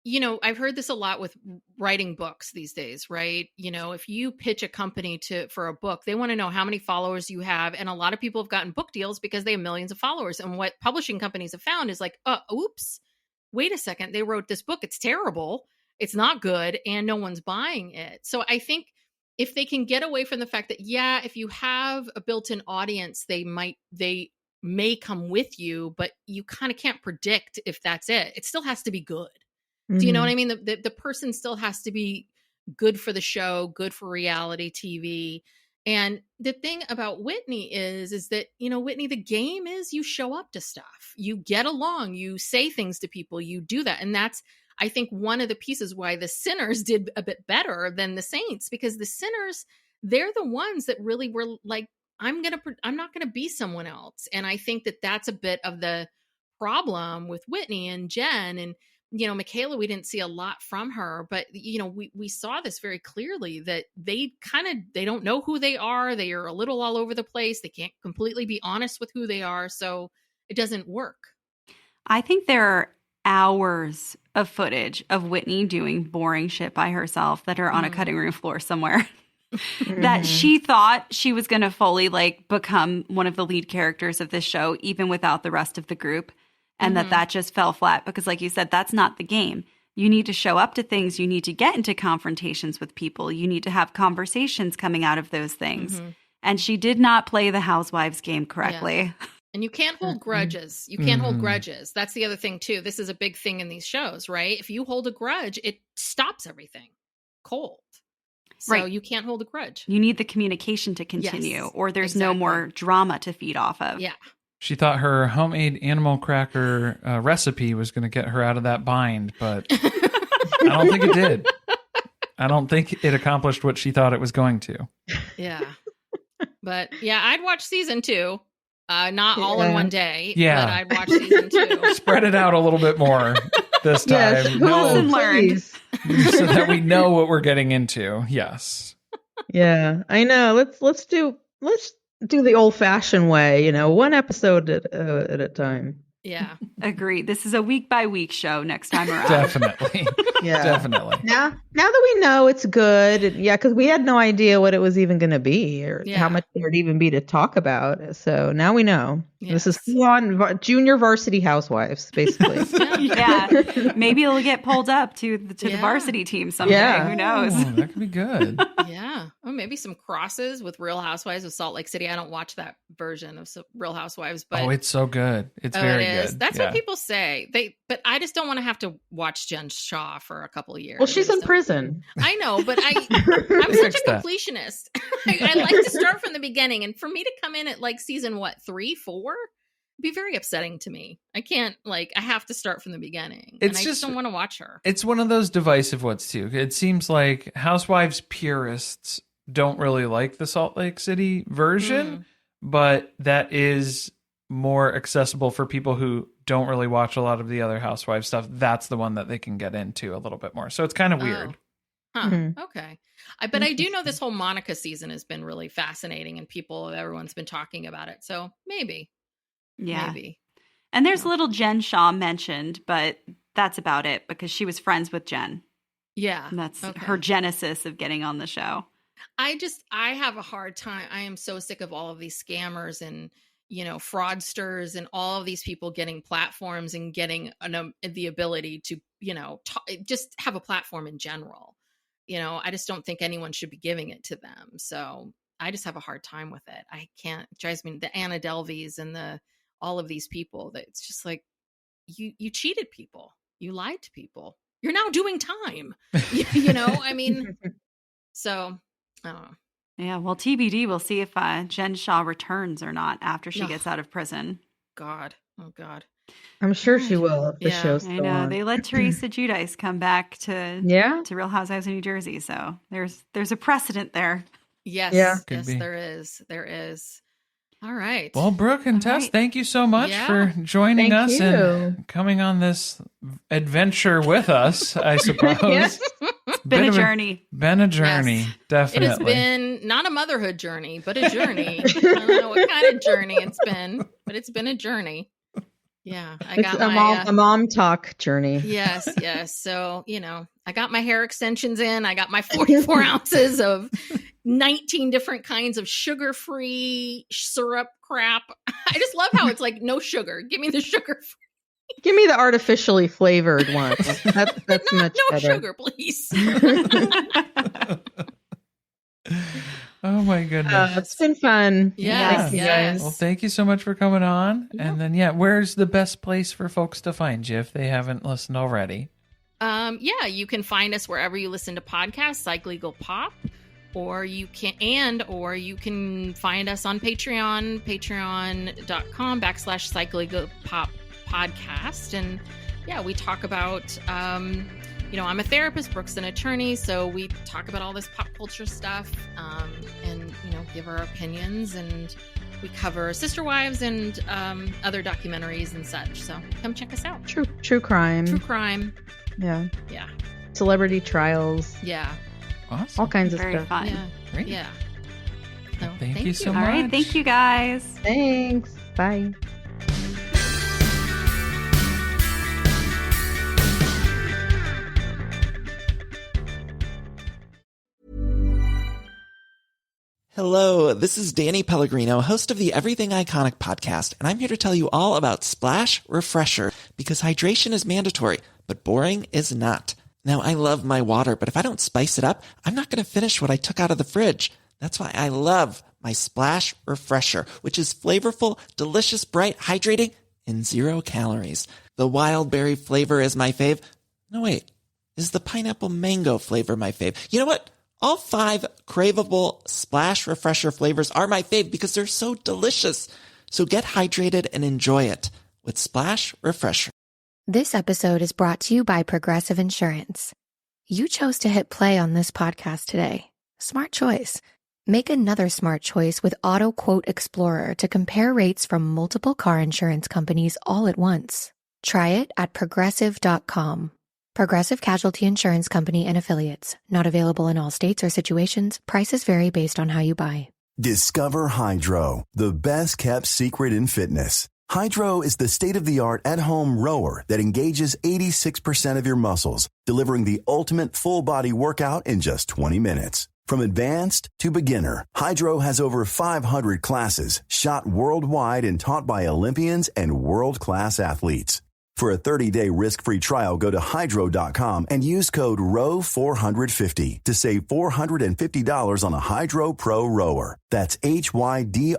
I've heard this a lot with writing books these days, right? If you pitch a company for a book, they want to know how many followers you have. And a lot of people have gotten book deals because they have millions of followers. And what publishing companies have found is like, oops, wait a second. They wrote this book. It's terrible. It's not good. And no one's buying it. So I think if they can get away from the fact that, if you have a built-in audience, they may come with you, but you kind of can't predict if that's it. It still has to be good. Do you know what I mean? The person still has to be good for the show, good for reality TV. And the thing about Whitney is that, Whitney, the game is you show up to stuff, you get along, you say things to people, you do that. And that's, I think, one of the pieces why the Sinners did a bit better than the Saints, because the Sinners, they're the ones that really were like, I'm not going to be someone else. And I think that that's a bit of the problem with Whitney and Jen. And Michaela, we didn't see a lot from her, but we saw this very clearly that they don't know who they are. They are a little all over the place. They can't completely be honest with who they are. So it doesn't work. I think there are hours of footage of Whitney doing boring shit by herself that are on a cutting room floor somewhere that she thought she was going to fully become one of the lead characters of this show, even without the rest of the group. And that just fell flat because, like you said, that's not the game. You need to show up to things. You need to get into confrontations with people. You need to have conversations coming out of those things. And she did not play the Housewives game correctly. Yeah. And you can't hold grudges. You can't hold grudges. That's the other thing, too. This is a big thing in these shows, right? If you hold a grudge, it stops everything cold. So you can't hold a grudge. You need the communication to continue, or there's no more drama to feed off of. Yeah. She thought her homemade animal cracker recipe was going to get her out of that bind, but I don't think it did. I don't think it accomplished what she thought it was going to. Yeah. But I'd watch season 2. Not all in one day. Yeah. But I'd watch season 2. Spread it out a little bit more this time. Yes, learned. So that we know what we're getting into. Yes. Yeah, I know. Let's do the old-fashioned way, one episode at a time. Yeah. Agreed. This is a week by week show next time around. Definitely. Yeah. Definitely. Now that we know it's good, because we had no idea what it was even going to be or how much there'd even be to talk about. So now we know. This is full-on junior varsity housewives, basically. Yeah. Maybe it'll get pulled up to the varsity team someday. Yeah. Who knows? Oh, that could be good. Yeah. Or maybe some crosses with Real Housewives of Salt Lake City. I don't watch that version of Real Housewives, but it's so good. It's very good. That's what people say. But I just don't want to have to watch Jen Shaw for a couple of years. Well, she's in prison. I know, but I'm such a completionist. I like to start from the beginning, and for me to come in at like season 3, 4, it'd be very upsetting to me. I can't I have to start from the beginning. I just don't want to watch her. It's one of those divisive ones too. It seems like Housewives purists don't really like the Salt Lake City version, but that is more accessible for people who don't really watch a lot of the other Housewives stuff. That's the one that they can get into a little bit more. So it's kind of weird. Okay. But I do know this whole Monica season has been really fascinating, and everyone's been talking about it. So maybe. Yeah. Maybe. And there's little Jen Shaw mentioned, but that's about it because she was friends with Jen. Yeah. And that's her genesis of getting on the show. I have a hard time. I am so sick of all of these scammers and, fraudsters and all of these people getting platforms and getting the ability to, just have a platform in general. I just don't think anyone should be giving it to them. So I just have a hard time with it. I can't. It drives me, the Anna Delveys and all of these people, that it's just like, you cheated people. You lied to people. You're now doing time. I mean, so I don't know. Yeah, well, TBD, we'll see if Jen Shaw returns or not after she gets out of prison. God. Oh, God. I'm sure she will if the show's still I know. on. They let Teresa Giudice come back to Real Housewives of New Jersey, so there's a precedent there. Yes. Yeah. Yes, there is. There is. All right. Well, Brooke and Tess, thank you so much for joining us and coming on this adventure with us, I suppose. It's been a journey. Yes. Definitely. It has been not a motherhood journey, but a journey. I don't know what kind of journey it's been, but it's been a journey. Yeah. It's a MomTok journey. Yes. So, I got my hair extensions in. I got my 44 ounces of 19 different kinds of sugar-free syrup crap. I just love how it's like no sugar. Give me the sugar-free. Give me the artificially flavored one. That's much no better. sugar, please. Oh my goodness. It's been fun. Yes. Well, thank you so much for coming on. Yeah. And then, where's the best place for folks to find you if they haven't listened already? You can find us wherever you listen to podcasts, Psych Legal Pop, or you can find us on Patreon, patreon.com/Psych Legal Pop podcast. And we talk about, I'm a therapist, Brooke's an attorney, so we talk about all this pop culture stuff, and give our opinions, and we cover Sister Wives and other documentaries and such. So come check us out. True crime. Yeah. Celebrity trials. Yeah. Awesome. All kinds of Very stuff. fun. Yeah. Great. Yeah. So, Thank you so much. All right. Thank you, guys. Thanks. Bye. Hello, this is Danny Pellegrino, host of the Everything Iconic podcast, and I'm here to tell you all about Splash Refresher, because hydration is mandatory, but boring is not. Now, I love my water, but if I don't spice it up, I'm not going to finish what I took out of the fridge. That's why I love my Splash Refresher, which is flavorful, delicious, bright, hydrating, and 0 calories. The wild berry flavor is my fave. No, wait. Is the pineapple mango flavor my fave? You know what? All 5 craveable Splash Refresher flavors are my fave because they're so delicious. So get hydrated and enjoy it with Splash Refresher. This episode is brought to you by Progressive Insurance. You chose to hit play on this podcast today. Smart choice. Make another smart choice with Auto Quote Explorer to compare rates from multiple car insurance companies all at once. Try it at Progressive.com. Progressive Casualty Insurance Company and Affiliates. Not available in all states or situations. Prices vary based on how you buy. Discover Hydro, the best kept secret in fitness. Hydro is the state-of-the-art at-home rower that engages 86% of your muscles, delivering the ultimate full-body workout in just 20 minutes. From advanced to beginner, Hydro has over 500 classes shot worldwide and taught by Olympians and world-class athletes. For a 30-day risk-free trial, go to Hydro.com and use code ROW450 to save $450 on a Hydro Pro rower. That's HYDROW.com,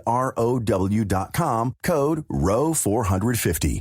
code ROW450.